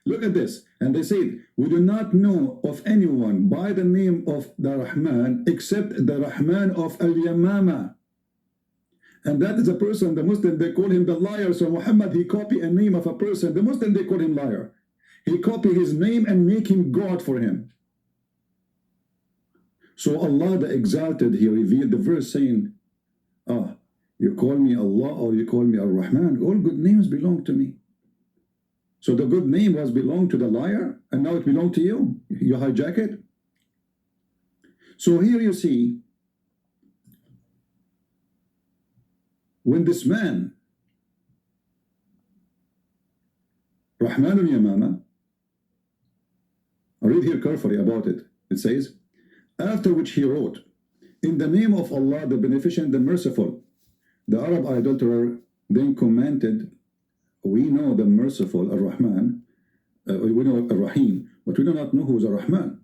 Look at this. And they said, we do not know of anyone by the name of the Rahman except the Rahman of Al-Yamama. And that is a person, the Muslim, they call him the liar. So Muhammad, he copy a name of a person. The Muslim, they call him liar. He copy his name and make him God for him. So Allah the Exalted, he revealed the verse saying, you call me Allah or you call me Ar-Rahman, all good names belong to me. So the good name was belonged to the liar, and now it belongs to you. You hijack it. So here you see, when this man, Rahman al-Yamama, I read here carefully about it. It says, after which he wrote, in the name of Allah, the Beneficent, the Merciful, the Arab idolater then commented, we know the merciful Ar-Rahman, we know Ar-Rahim, but we do not know who is Ar-Rahman.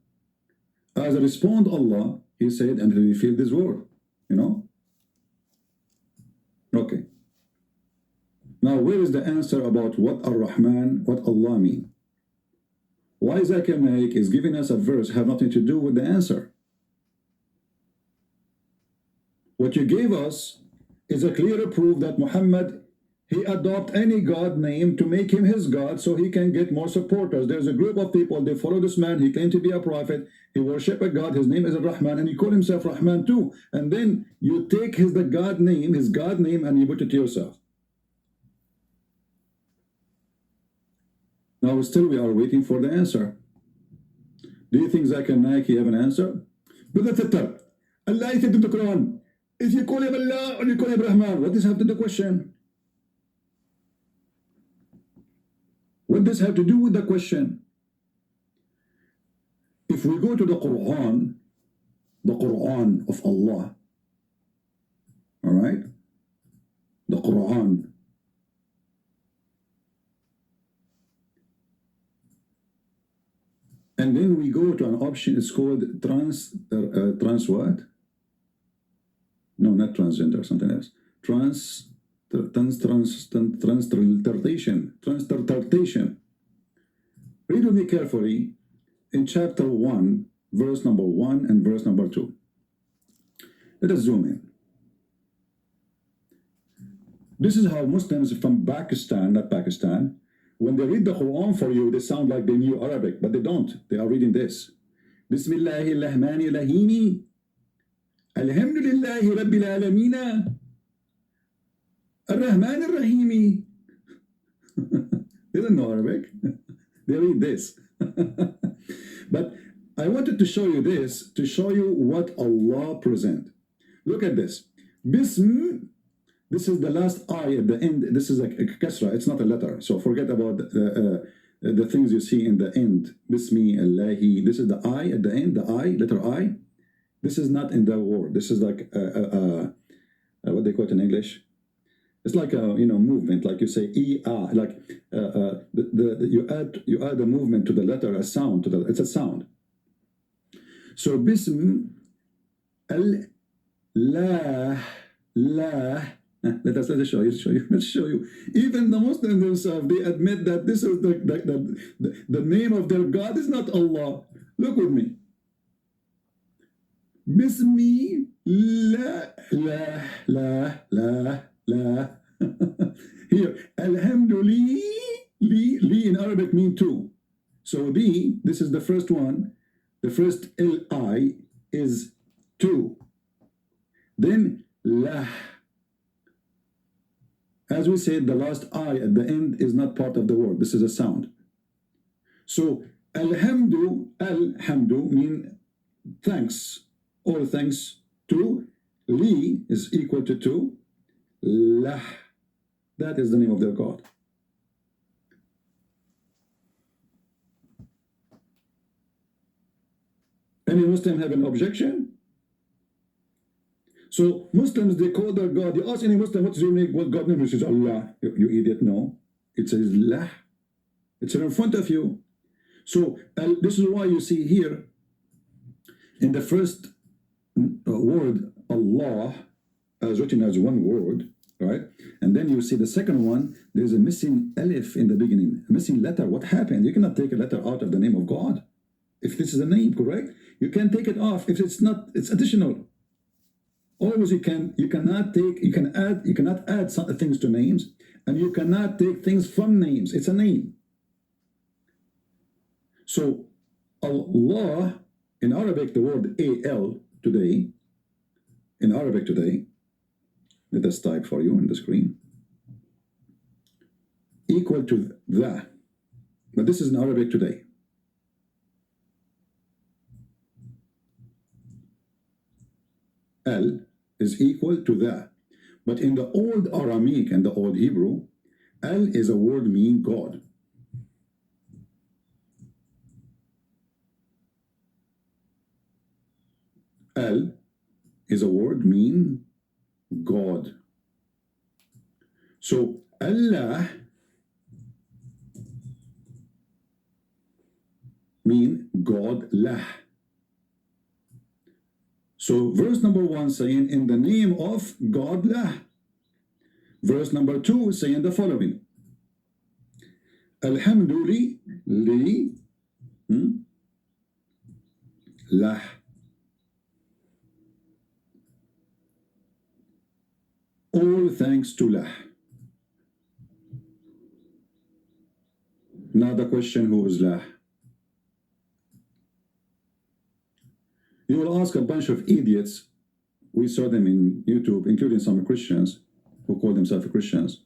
As a respond Allah, he said, and he revealed this word, you know. Okay. Now, where is the answer about what Ar-Rahman, what Allah mean? Why Zakir Naik is giving us a verse have nothing to do with the answer? What you gave us is a clear proof that Muhammad, he adopt any God name to make him his God so he can get more supporters. There's a group of people, they follow this man, he claimed to be a prophet, he worship a God, his name is Ar-Rahman, and he call himself Rahman too. And then you take the God name, his God name, and you put it to yourself. Now still we are waiting for the answer. Do you think Zakir Naik have an answer? Brother Tatar, Allah said in the Quran, if you call him Allah or you call him Rahman, what does have to do with the question? What does have to do with the question? If we go to the Quran of Allah, all right, the Quran, and then we go to an option, it's called trans what? No, not transgender, something else. Transliteration. Read with me carefully in chapter 1, verse number 1 and verse number 2. Let us zoom in. This is how Muslims from Pakistan, not Pakistan, when they read the Quran for you, they sound like they knew Arabic, but they don't. They are reading this. Bismillahirrahmanirrahim. Alhamdulillahi Rabbil Alameen. Ar-Rahman Ar-Rahimi. They don't know Arabic. They read this. But I wanted to show you this, to show you what Allah present. Look at this. Bism, this is the last I at the end. This is a kasra, it's not a letter. So forget about the things you see in the end. Bismi, Allahi. This is the I at the end, the I, letter I. This is not in the word. This is like what they call it in English. It's like a movement, like you say like you add a movement to the letter, a sound to the. It's a sound. So bism al la. Let's show you. Let's show you. Even the Muslims themselves, they admit that this is the name of their God is not Allah. Look with me. Bismi la la la la la. Here, alhamdulillah, li in Arabic mean two. So this is the first one. The first li is two. Then la. As we said, the last I at the end is not part of the word. This is a sound. So alhamdu mean thanks. All thanks to. Li is equal to two. Lah. That is the name of their God. Any Muslim have an objection? So Muslims, they call their God. You ask any Muslim, what's your name? What God name? He says Allah. You idiot, no. It says Lah. It's in front of you. So this is why you see here in the first word Allah as written as one word, right? And then you see the second one, there's a missing alif in the beginning, a missing letter. What happened? You cannot take a letter out of the name of God. If this is a name, correct? You can take it off. If it's not, it's additional. Always you cannot add some things to names, and you cannot take things from names. It's a name. So Allah, in Arabic, the word al today, in Arabic today, let us type for you on the screen, equal to the. But this is in Arabic today. Al is equal to the. But in the old Aramaic and the old Hebrew, Al is a word meaning God. Al is a word mean God. So Allah mean God lah. So verse number 1 saying in the name of God lah. Verse number 2 saying the following. Alhamdulillah li lah. All thanks to lah. Now the question, who is lah? You will ask a bunch of idiots. We saw them in YouTube, including some Christians who call themselves Christians.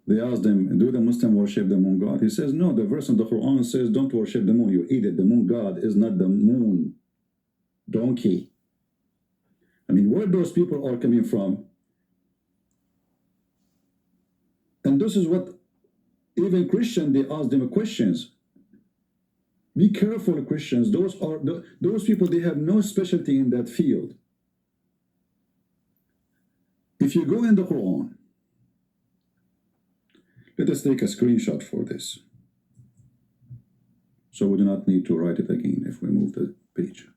They asked them, do the Muslim worship the moon god? He says, no, the verse in the Quran says, don't worship the moon, you idiot. The moon god is not the moon. Donkey. I mean, where those people are coming from? And this is what even Christians, they ask them questions. Be careful, Christians. Those people, they have no specialty in that field. If you go in the Quran, let us take a screenshot for this, so we do not need to write it again if we move the page.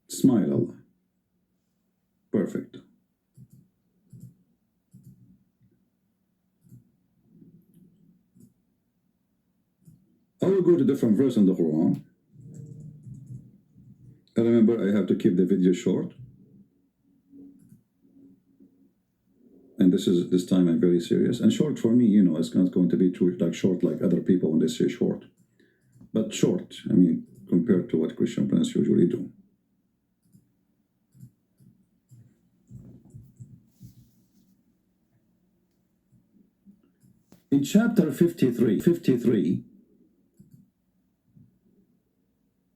Smile, Allah. Perfect. I will go to different verse in the Quran. And remember, I have to keep the video short. And this time I'm very serious. And short for me, it's not going to be too short like other people when they say short. But short, I mean, compared to what Christian friends usually do. In chapter 53,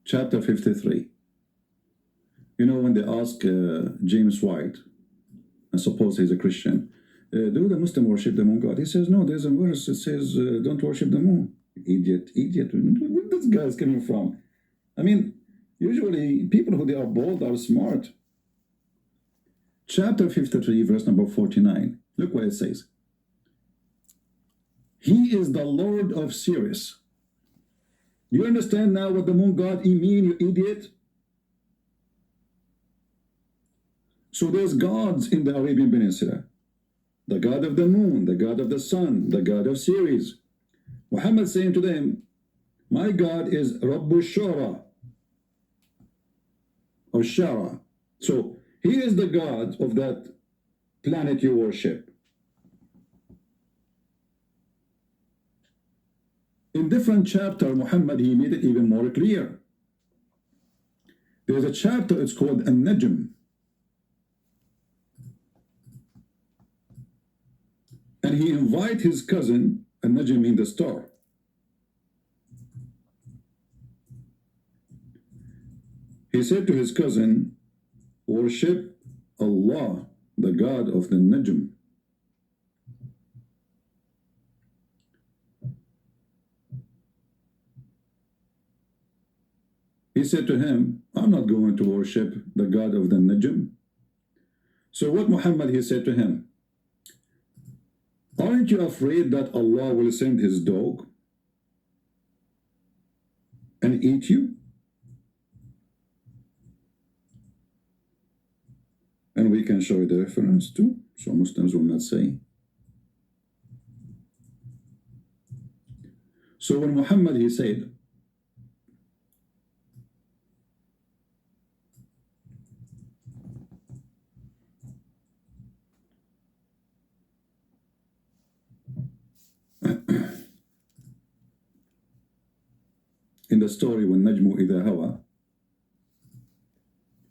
chapter 53, you know, when they ask James White, I suppose he's a Christian, do the Muslim worship the moon god? He says, no, there's a verse that says, don't worship the moon. Idiot. Where this guy is coming from? I mean, usually people who they are bold are smart. Chapter 53, verse number 49. Look what it says. He is the Lord of Sirius. Do you understand now what the moon god mean, you idiot? So there's gods in the Arabian Peninsula. The god of the moon, the god of the sun, the god of Sirius. Muhammad saying to them, my God is Rabbu Shara, or Shara. So he is the god of that planet you worship. In different chapter, Muhammad, he made it even more clear. There's a chapter, it's called An-Najm. And he invite his cousin, An-Najm means the star. He said to his cousin, worship Allah, the God of the Najm. He said to him, I'm not going to worship the God of the Najm. So what Muhammad, he said to him, aren't you afraid that Allah will send his dog and eat you? And we can show you the reference too, so Muslims will not say. So when Muhammad, he said, in the story when Najmu Idha Hawa,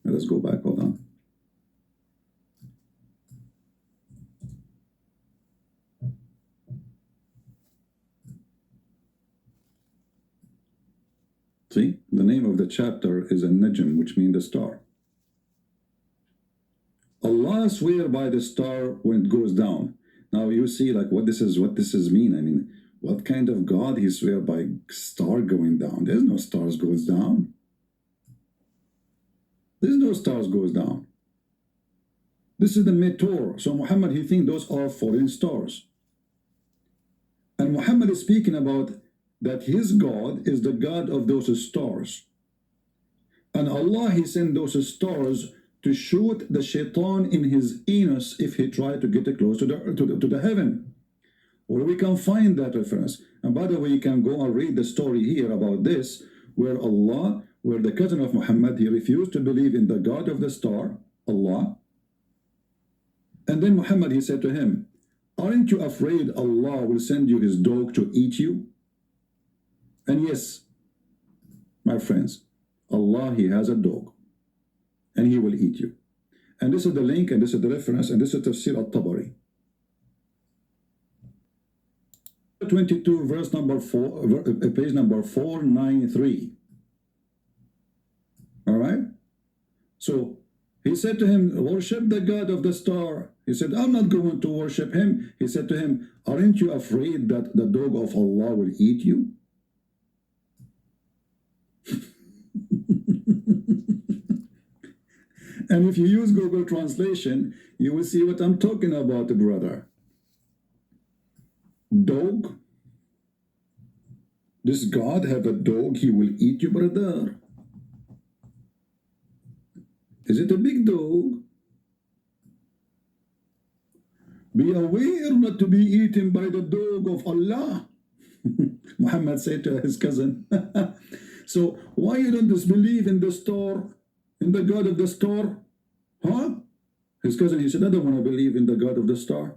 let's go back, hold on. See, the name of the chapter is An-Najm, which means the star. Allah swear by the star when it goes down. Now you see like what this is mean. I mean, what kind of God he swear by star going down? There's no stars goes down. There's no stars goes down. This is the meteor. So Muhammad, he think those are falling stars. And Muhammad is speaking about that his God is the God of those stars. And Allah, he sent those stars to shoot the shaitan in his anus if he tried to get close to the heaven. Where we can find that reference. And by the way, you can go and read the story here about this, where the cousin of Muhammad, he refused to believe in the God of the star, Allah. And then Muhammad, he said to him, aren't you afraid Allah will send you his dog to eat you? And yes, my friends, Allah, he has a dog, and he will eat you. And this is the link, and this is the reference, and this is Tafsir al-Tabari. 22, verse number 4, page number 493. All right? So he said to him, worship the God of the star. He said, I'm not going to worship him. He said to him, aren't you afraid that the dog of Allah will eat you? And if you use Google Translation, you will see what I'm talking about, brother. Dog? Does God have a dog? He will eat you, brother. Is it a big dog? Be aware not to be eaten by the dog of Allah. Muhammad said to his cousin. So why you don't disbelieve in the star, in the God of the star? Huh? His cousin, he said, I don't want to believe in the God of the star.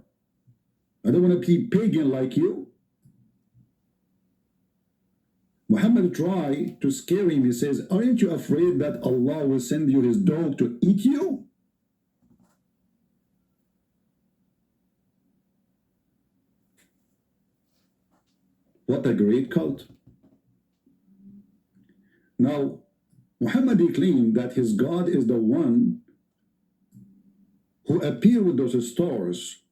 I don't want to be pagan like you. Muhammad tried to scare him. He says, aren't you afraid that Allah will send you his dog to eat you? What a great cult. Now, Muhammad claimed that his God is the one who appeared with those stars.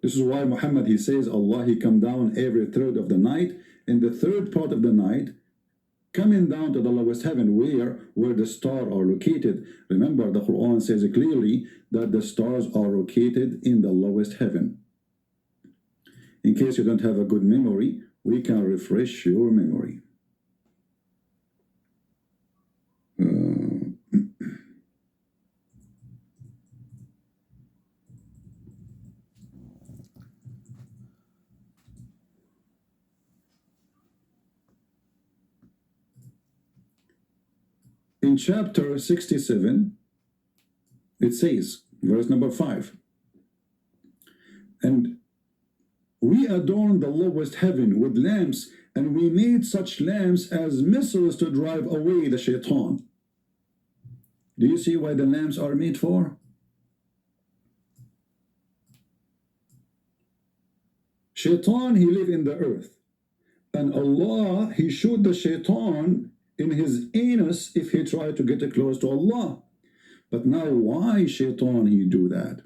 This is why Muhammad, he says, Allah, he come down every third of the night. In the third part of the night, coming down to the lowest heaven, where the stars are located. Remember, the Quran says clearly that the stars are located in the lowest heaven. In case you don't have a good memory, we can refresh your memory. In chapter 67, it says, verse number 5, and we adorned the lowest heaven with lamps, and we made such lamps as missiles to drive away the shaitan. Do you see why the lamps are made for? Shaitan, he live in the earth, and Allah, he shoot the shaitan in his anus if he tried to get close to Allah. But now why shaitan he do that?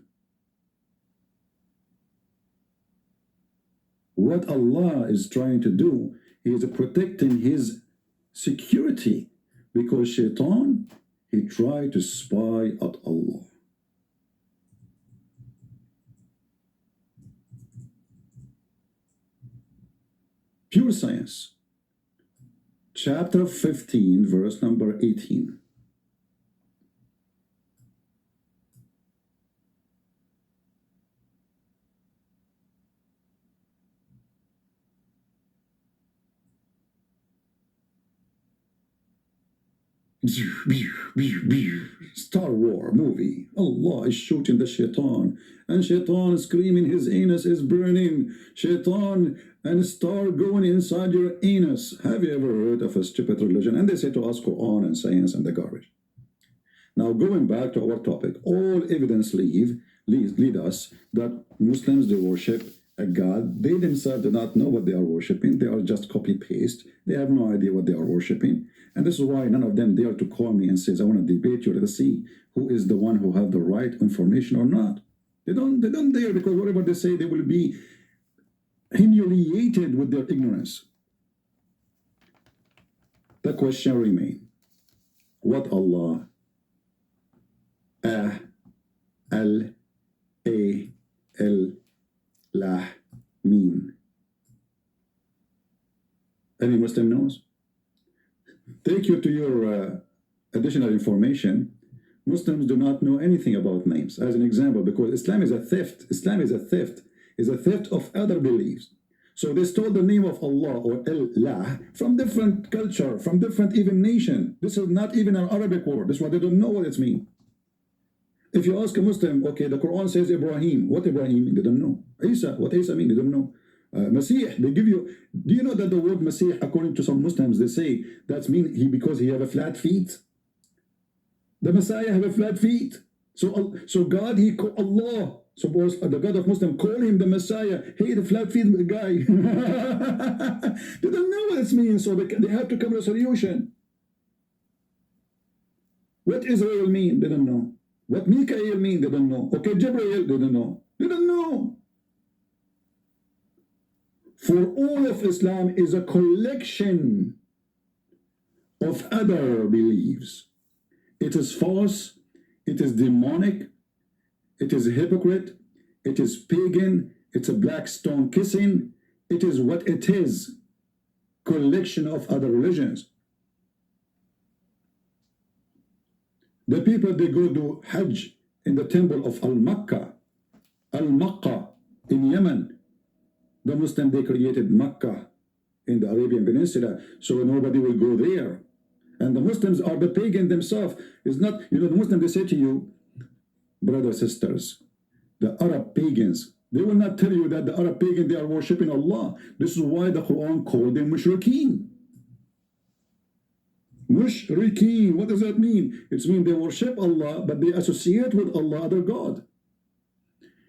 What Allah is trying to do, he is protecting his security, because shaitan, he tried to spy at Allah. Pure science. Chapter 15, verse number 18. Star Wars movie. Allah is shooting the shaitan, and shaitan is screaming, his anus is burning. Shaitan and star going inside your anus. Have you ever heard of a stupid religion? And they say to us Quran and science and the garbage. Now going back to our topic, all evidence lead us that Muslims, they worship a God. They themselves do not know what they are worshiping. They are just copy-paste. They have no idea what they are worshiping. And this is why none of them dare to call me and says, I want to debate you. Let us see who is the one who have the right information or not. They don't dare, because whatever they say, they will be humiliated with their ignorance. The question remains, what Allah Al lah mean? Any Muslim knows? Take you to your additional information. Muslims do not know anything about names. As an example, because Islam is a theft. Islam is a theft. Is a theft of other beliefs. So they stole the name of Allah or Allah from different culture, from different even nation. This is not even an Arabic word. This is why they don't know what it means. If you ask a Muslim, okay, the Quran says Ibrahim. What Ibrahim mean? They don't know. Isa, what Isa mean? They don't know. Masih, they give you. Do you know that the word Masih, according to some Muslims, they say that's mean because he have a flat feet. The Messiah have a flat feet. So God, he call Allah. Suppose the God of Muslim call him the Messiah. Hey, the flat feet guy. They don't know what it means, so they have to come to a solution. What Israel mean? They don't know. What Mikael mean? They don't know. Okay, Jibreel, they don't know. They don't know. For all of Islam is a collection of other beliefs. It is false, it is demonic, it is hypocrite, it is pagan, it's a black stone kissing, it is what it is. Collection of other religions. The people, they go to Hajj in the temple of Al-Makkah in Yemen. The Muslim, they created Makkah in the Arabian Peninsula, so nobody will go there. And the Muslims are the pagan themselves. It's not, the Muslim, they say to you, brothers, sisters, the Arab pagans, they will not tell you that the Arab pagan, they are worshipping Allah. This is why the Quran called them mushrikeen. Mushrikeen, what does that mean? It means they worship Allah, but they associate with Allah other God.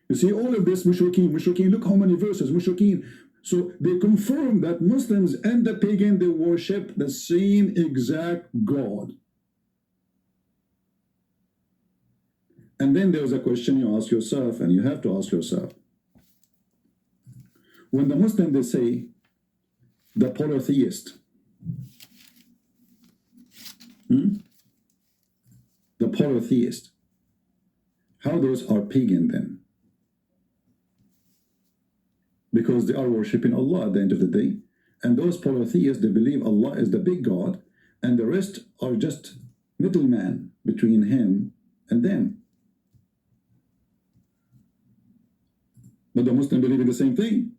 You see all of this mushrikeen, look how many verses, mushrikeen. So they confirm that Muslims and the pagan, they worship the same exact God. And then there's a question you ask yourself, and you have to ask yourself. When the Muslim, they say, the polytheist, the polytheist, how those are pagan then? Because they are worshipping Allah at the end of the day. And those polytheists, they believe Allah is the big God, and the rest are just middlemen between him and them. But the Muslims believe in the same thing.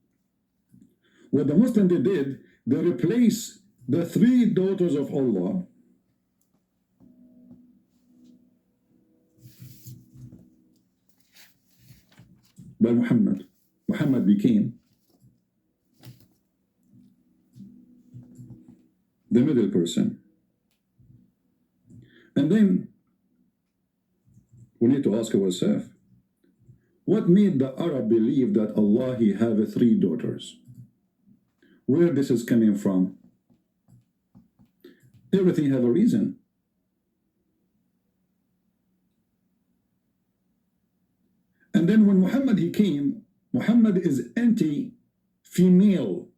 What the Muslims they did, they replaced the three daughters of Allah by Muhammad. Muhammad became the middle person. And then we need to ask ourselves, what made the Arab believe that Allah, he have three daughters? Where this is coming from? Everything have a reason. And then when Muhammad he came, Muhammad is anti-female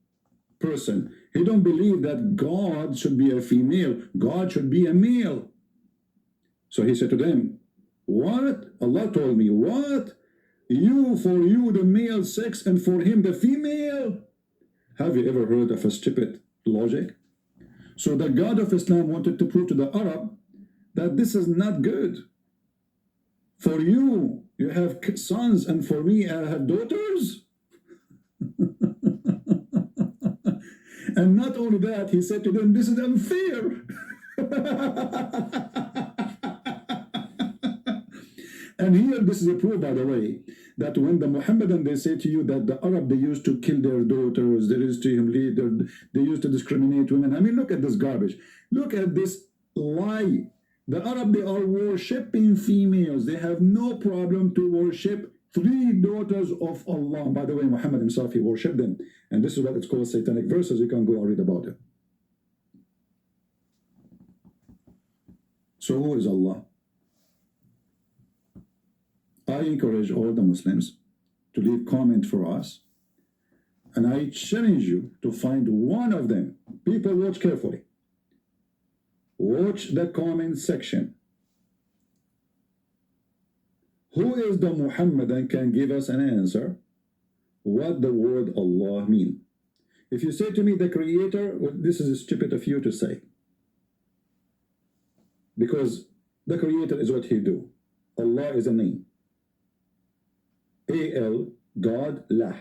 person. He don't believe that God should be a female. God should be a male. So he said to them, what? Allah told me, what? For you the male sex and for him the female? Have you ever heard of a stupid logic? So the God of Islam wanted to prove to the Arab that this is not good. For you, you have sons, and for me, I have daughters. And not only that, he said to them, this is unfair. And here, this is a proof, by the way, that when the Muhammadan, they say to you that the Arab, they used to kill their daughters, they used to humiliate, they used to discriminate women. I mean, look at this garbage. Look at this lie. The Arab, they are worshipping females. They have no problem to worship three daughters of Allah. By the way, Muhammad himself, he worshipped them. And this is what it's called satanic verses. You can go and read about it. So who is Allah? I encourage all the Muslims to leave comment for us. And I challenge you to find one of them. People, watch carefully. Watch the comment section. Who is the Muhammadan can give us an answer what the word Allah mean? If you say to me the creator, well, this is stupid of you to say. Because the creator is what he do. Allah is a name. A-L, God, Lah.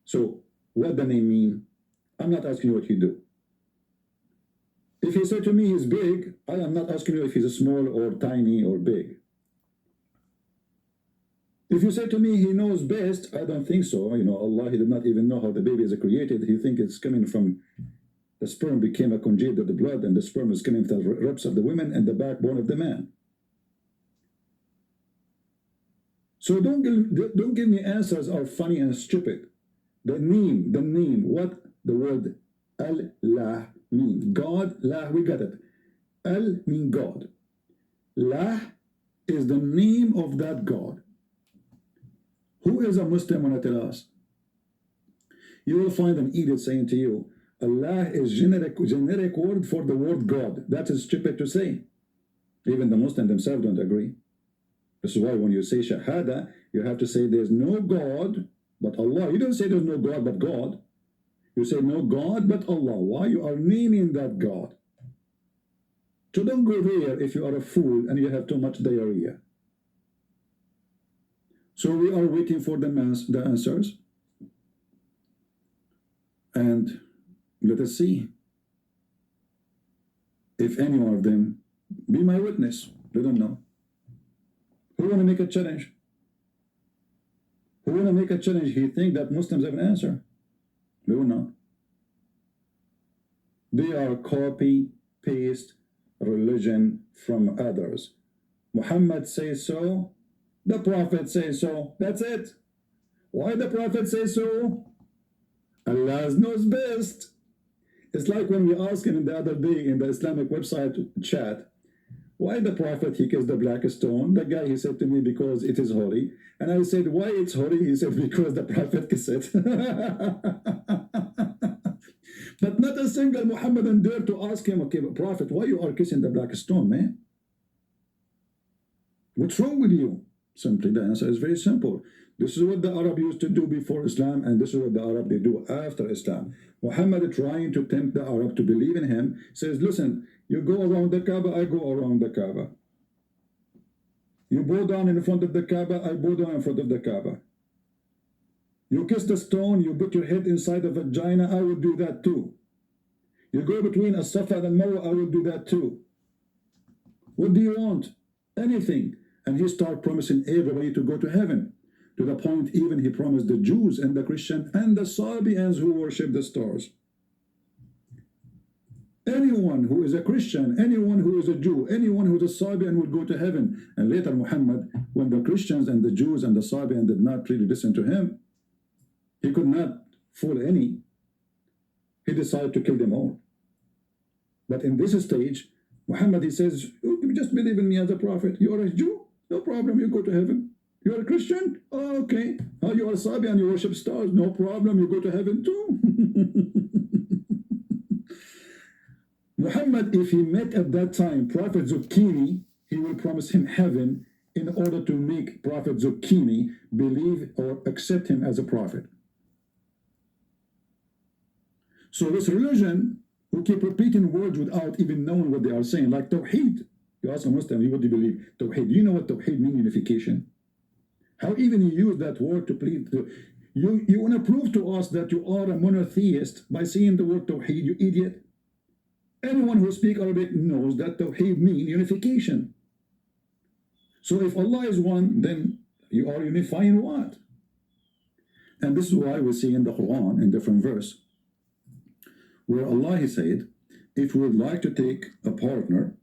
So, what the name mean? I'm not asking you what you do. If you say to me he's big, I am not asking you if he's small or tiny or big. If you say to me he knows best, I don't think so. You know, Allah, he did not even know how the baby is created. He think it's coming from, the sperm became a congealed of the blood, and the sperm is coming from the ribs of the women and the backbone of the man. So don't give me answers are funny and stupid. The name, what the word Allah mean? God, Lah, we got it. Al mean God. Lah is the name of that God. Who is a Muslim when I tell us? You will find an edict saying to you, Allah is generic word for the word God. That is stupid to say. Even the Muslims themselves don't agree. This is why when you say Shahada, you have to say there's no God but Allah. You don't say there's no God but God. You say no God but Allah. Why? You are naming that God. So don't go there if you are a fool and you have too much diarrhea. So we are waiting for the answers. And let us see if any one of them be my witness. Let them know. Who want to make a challenge? Who want to make a challenge? He think that Muslims have an answer. They will not. They are copy-paste religion from others. Muhammad says so. The Prophet says so. That's it. Why the Prophet says so? Allah knows best. It's like when we asked him the other day in the Islamic website chat, why the Prophet he kissed the black stone? The guy he said to me, because it is holy. And I said, why it's holy? He said, because the Prophet kissed it. But not a single Muhammadan dared to ask him, okay, but Prophet, why you are kissing the black stone, man? What's wrong with you? Simply the answer is very simple. This is what the Arab used to do before Islam, and this is what the Arab they do after Islam. Muhammad trying to tempt the Arab to believe in him says, listen, you go around the Kaaba, I go around the Kaaba. You bow down in front of the Kaaba, I bow down in front of the Kaaba. You kiss the stone, you put your head inside the vagina, I will do that too. You go between a Safa and Marwa, I will do that too. What do you want? Anything. And he started promising everybody to go to heaven. To the point even he promised the Jews and the Christians and the Sabians who worship the stars. Anyone who is a Christian, anyone who is a Jew, anyone who is a Sabian will go to heaven. And later Muhammad, when the Christians and the Jews and the Sabian did not really listen to him, he could not fool any. He decided to kill them all. But in this stage, Muhammad, he says, you just believe in me as a prophet. You are a Jew? No problem, you go to heaven. You are a Christian? Oh, okay. Oh, you are a Sabian, you worship stars? No problem, you go to heaven too. Muhammad, if he met at that time Prophet Zucchini, he will promise him heaven in order to make Prophet Zucchini believe or accept him as a prophet. So this religion who keep repeating words without even knowing what they are saying, like Tawheed. You ask a Muslim, what do you believe? Tawheed. Do you know what Tawheed means? Unification. How even you use that word to plead? You want to prove to us that you are a monotheist by saying the word Tawheed, you idiot. Anyone who speaks Arabic knows that Tawheed means unification. So if Allah is one, then you are unifying what? And this is why we see in the Quran, in different verse, where Allah he said, if we would like to take a partner,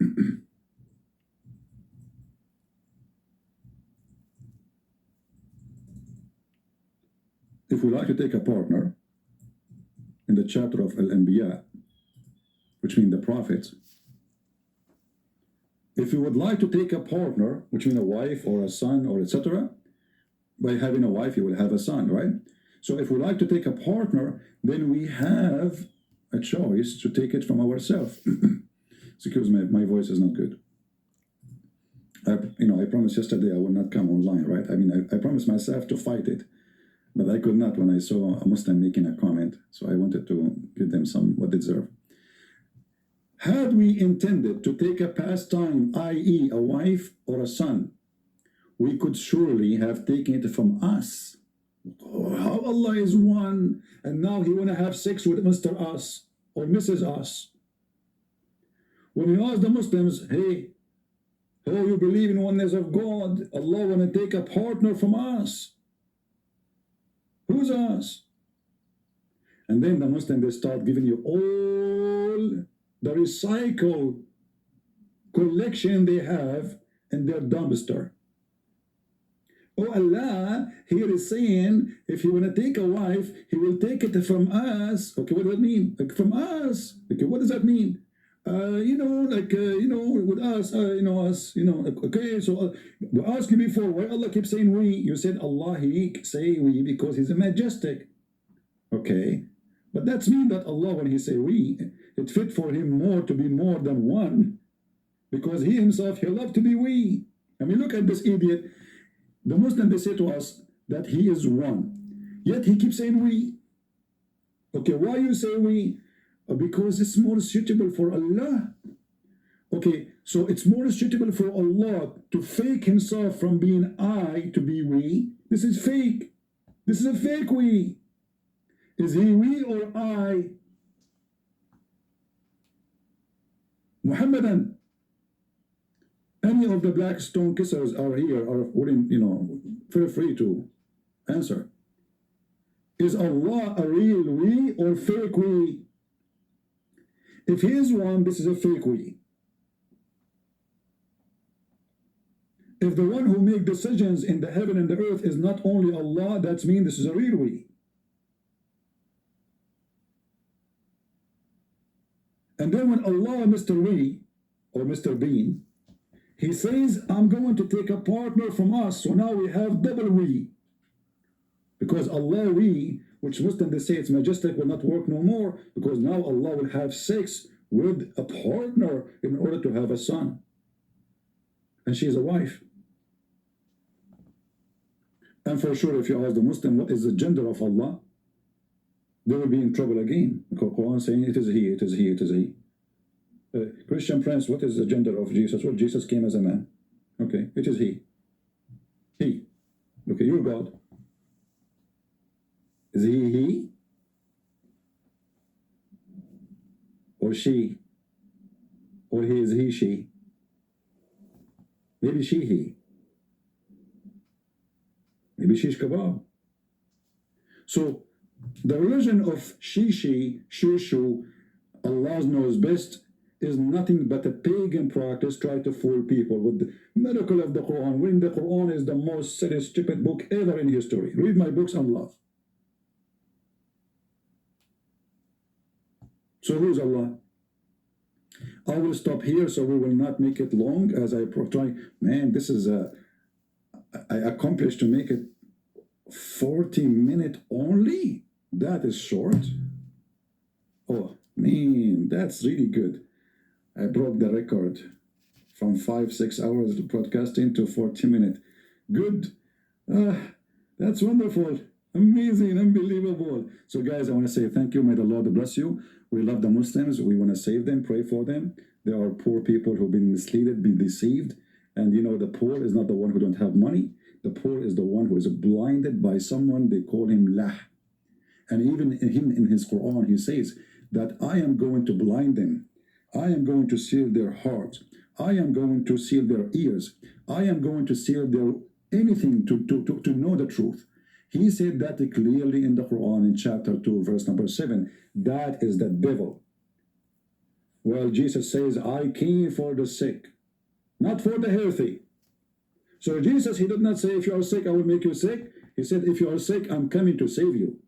if we like to take a partner in the chapter of Al-Anbiya, which means the prophets, if you would like to take a partner, which means a wife or a son or etc., by having a wife you will have a son, right? So if we like to take a partner, then we have a choice to take it from ourselves. Excuse me, my voice is not good. I promised yesterday I will not come online, right? I mean, I promised myself to fight it, but I could not when I saw a Muslim making a comment. So I wanted to give them some what they deserve. Had we intended to take a pastime, i.e. a wife or a son, we could surely have taken it from us. Oh, how Allah is one, and now he want to have sex with Mr. Us or Mrs. Us. When you ask the Muslims, hey, oh, you believe in oneness of God, Allah want to take a partner from us. Who's us? And then the Muslims, they start giving you all the recycle collection they have in their dumpster. Oh, Allah here is saying, if you want to take a wife, he will take it from us. Okay, what does that mean? Like from us. Okay, what does that mean? With us, okay, so we asked you before, why Allah keeps saying we? You said Allah, he say we because he's a majestic. Okay, but that's mean that Allah, when he say we, it fit for him more to be more than one, because he himself, he loved to be we. I mean, look at this idiot. The Muslim, they say to us that he is one, yet he keeps saying we. Okay, why you say we? Because it's more suitable for Allah. Okay, so it's more suitable for Allah to fake himself from being I to be we. This is fake. This is a fake we. Is he we or I? Muhammadan. Any of the black stone kissers are here, are willing, feel free to answer. Is Allah a real we or fake we? If he is one, this is a fake we. If the one who makes decisions in the heaven and the earth is not only Allah, that means this is a real we. Mr. We or Mr. Bean, he says, I'm going to take a partner from us. So now we have double we. Because Allah we, which Muslims they say it's majestic, will not work no more, because now Allah will have sex with a partner in order to have a son. And she is a wife. And for sure, if you ask the Muslim what is the gender of Allah, they will be in trouble again. Because Quran saying it is he, it is he, it is he. Christian Prince, what is the gender of Jesus? Well, Jesus came as a man. Okay, it is he. He. Okay, you're God. Is he? Or she? Or he is he, she? Maybe she, he. Maybe shish kebab. So, the religion of she, shushu, Allah knows best, is nothing but a pagan practice try to fool people with the miracle of the Quran, when the Quran is the most silly, stupid book ever in history. Read my books on love. So who's Allah? I will stop here so we will not make it long as I try. Man, this is I accomplished to make it 40-minute only. That is short. Oh man, that's really good. I broke the record from 5-6 hours of broadcasting to 40-minute. Good. That's wonderful. Amazing, unbelievable. So guys, I want to say thank you. May the Lord bless you. We love the Muslims. We want to save them, pray for them. There are poor people who've been misled, been deceived. And you know, the poor is not the one who don't have money. The poor is the one who is blinded by someone. They call him lah. And even in his Quran, he says that I am going to blind them. I am going to seal their hearts. I am going to seal their ears. I am going to seal their anything to know the truth. He said that clearly in the Quran in chapter 2, verse number 7. That is the devil. Well, Jesus says, I came for the sick, not for the healthy. So Jesus, he did not say, if you are sick, I will make you sick. He said, if you are sick, I'm coming to save you.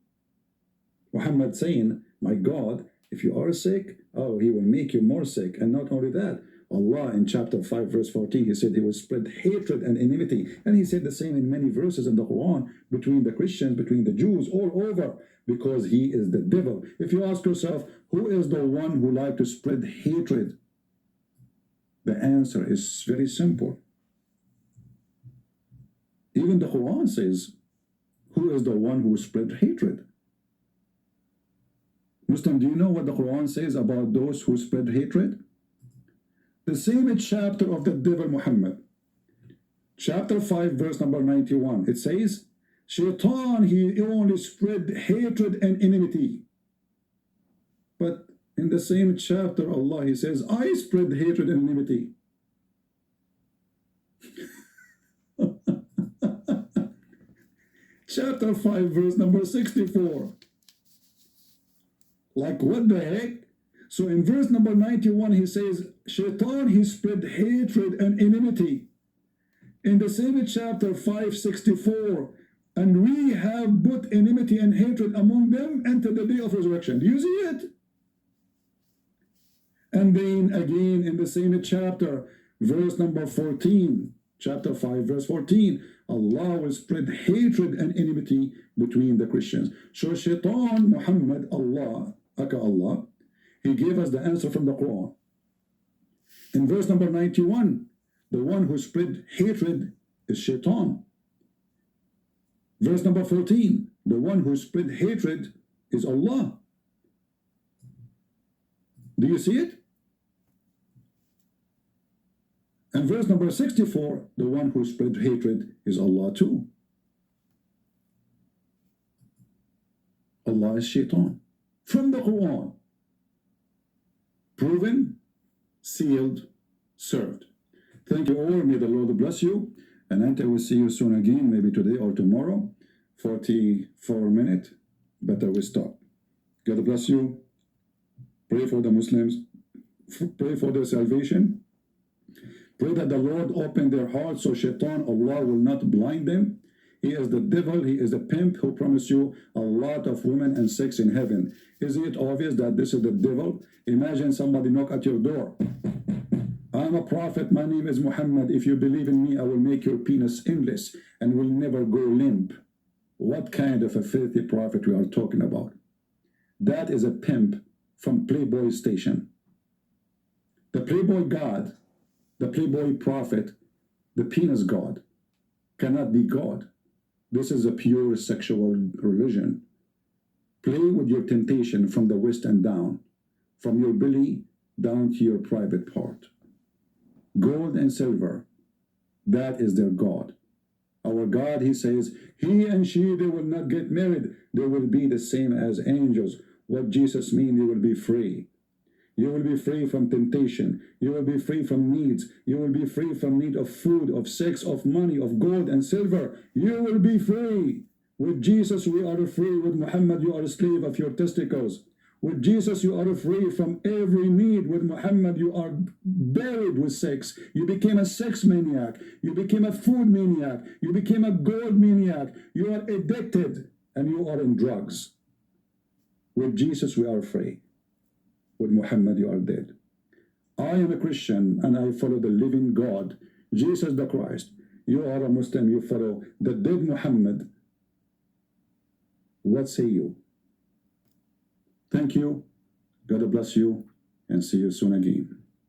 Muhammad saying, my God, if you are sick, oh, he will make you more sick. And not only that, Allah in chapter 5 verse 14, he said he will spread hatred and enmity. And he said the same in many verses in the Quran, between the Christians, between the Jews, all over, because he is the devil. If you ask yourself, who is the one who like to spread hatred? The answer is very simple. Even the Quran says, who is the one who spread hatred? Muslim, do you know what the Quran says about those who spread hatred? The same chapter of the devil Muhammad, chapter 5 verse number 91, it says, Shaitan, he only spread hatred and enmity. But in the same chapter, Allah, he says, I spread hatred and enmity. Chapter 5 verse number 64. Like what the heck? So in verse number 91, he says, Shaitan, he spread hatred and enmity. In the same chapter 564, and we have put enmity and hatred among them until the day of resurrection. Do you see it? And then again in the same chapter, verse number 14, chapter 5, verse 14, Allah will spread hatred and enmity between the Christians. So Shaitan, Muhammad, Allah, Allah, he gave us the answer from the Quran. In verse number 91, the one who spread hatred is Shaitan. Verse number 14, the one who spread hatred is Allah. Do you see it? And verse number 64, the one who spread hatred is Allah too. Allah is Shaitan. From the Quran. Proven, sealed, served. Thank you all. May the Lord bless you. And until we see you soon again, maybe today or tomorrow, 44 minutes, better we stop. God bless you. Pray for the Muslims. Pray for their salvation. Pray that the Lord open their hearts so Shaitan, Allah will not blind them. He is the devil. He is the pimp who promised you a lot of women and sex in heaven. Isn't it obvious that this is the devil? Imagine somebody knock at your door. I'm a prophet. My name is Muhammad. If you believe in me, I will make your penis endless and will never go limp. What kind of a filthy prophet we are talking about? That is a pimp from Playboy station. The Playboy God, the Playboy prophet, the penis God cannot be God. This is a pure sexual religion. Play with your temptation from the waist and down, from your belly down to your private part. Gold and silver, that is their God. Our God, he says, he and she, they will not get married. They will be the same as angels. What Jesus means, they will be free. You will be free from temptation. You will be free from needs. You will be free from need of food, of sex, of money, of gold and silver. You will be free. With Jesus, we are free. With Muhammad, you are a slave of your testicles. With Jesus, you are free from every need. With Muhammad, you are buried with sex. You became a sex maniac. You became a food maniac. You became a gold maniac. You are addicted and you are in drugs. With Jesus, we are free. With Muhammad, you are dead. I am a Christian and I follow the living God, Jesus the Christ. You are a Muslim, you follow the dead Muhammad. What say you? Thank you. God bless you and see you soon again.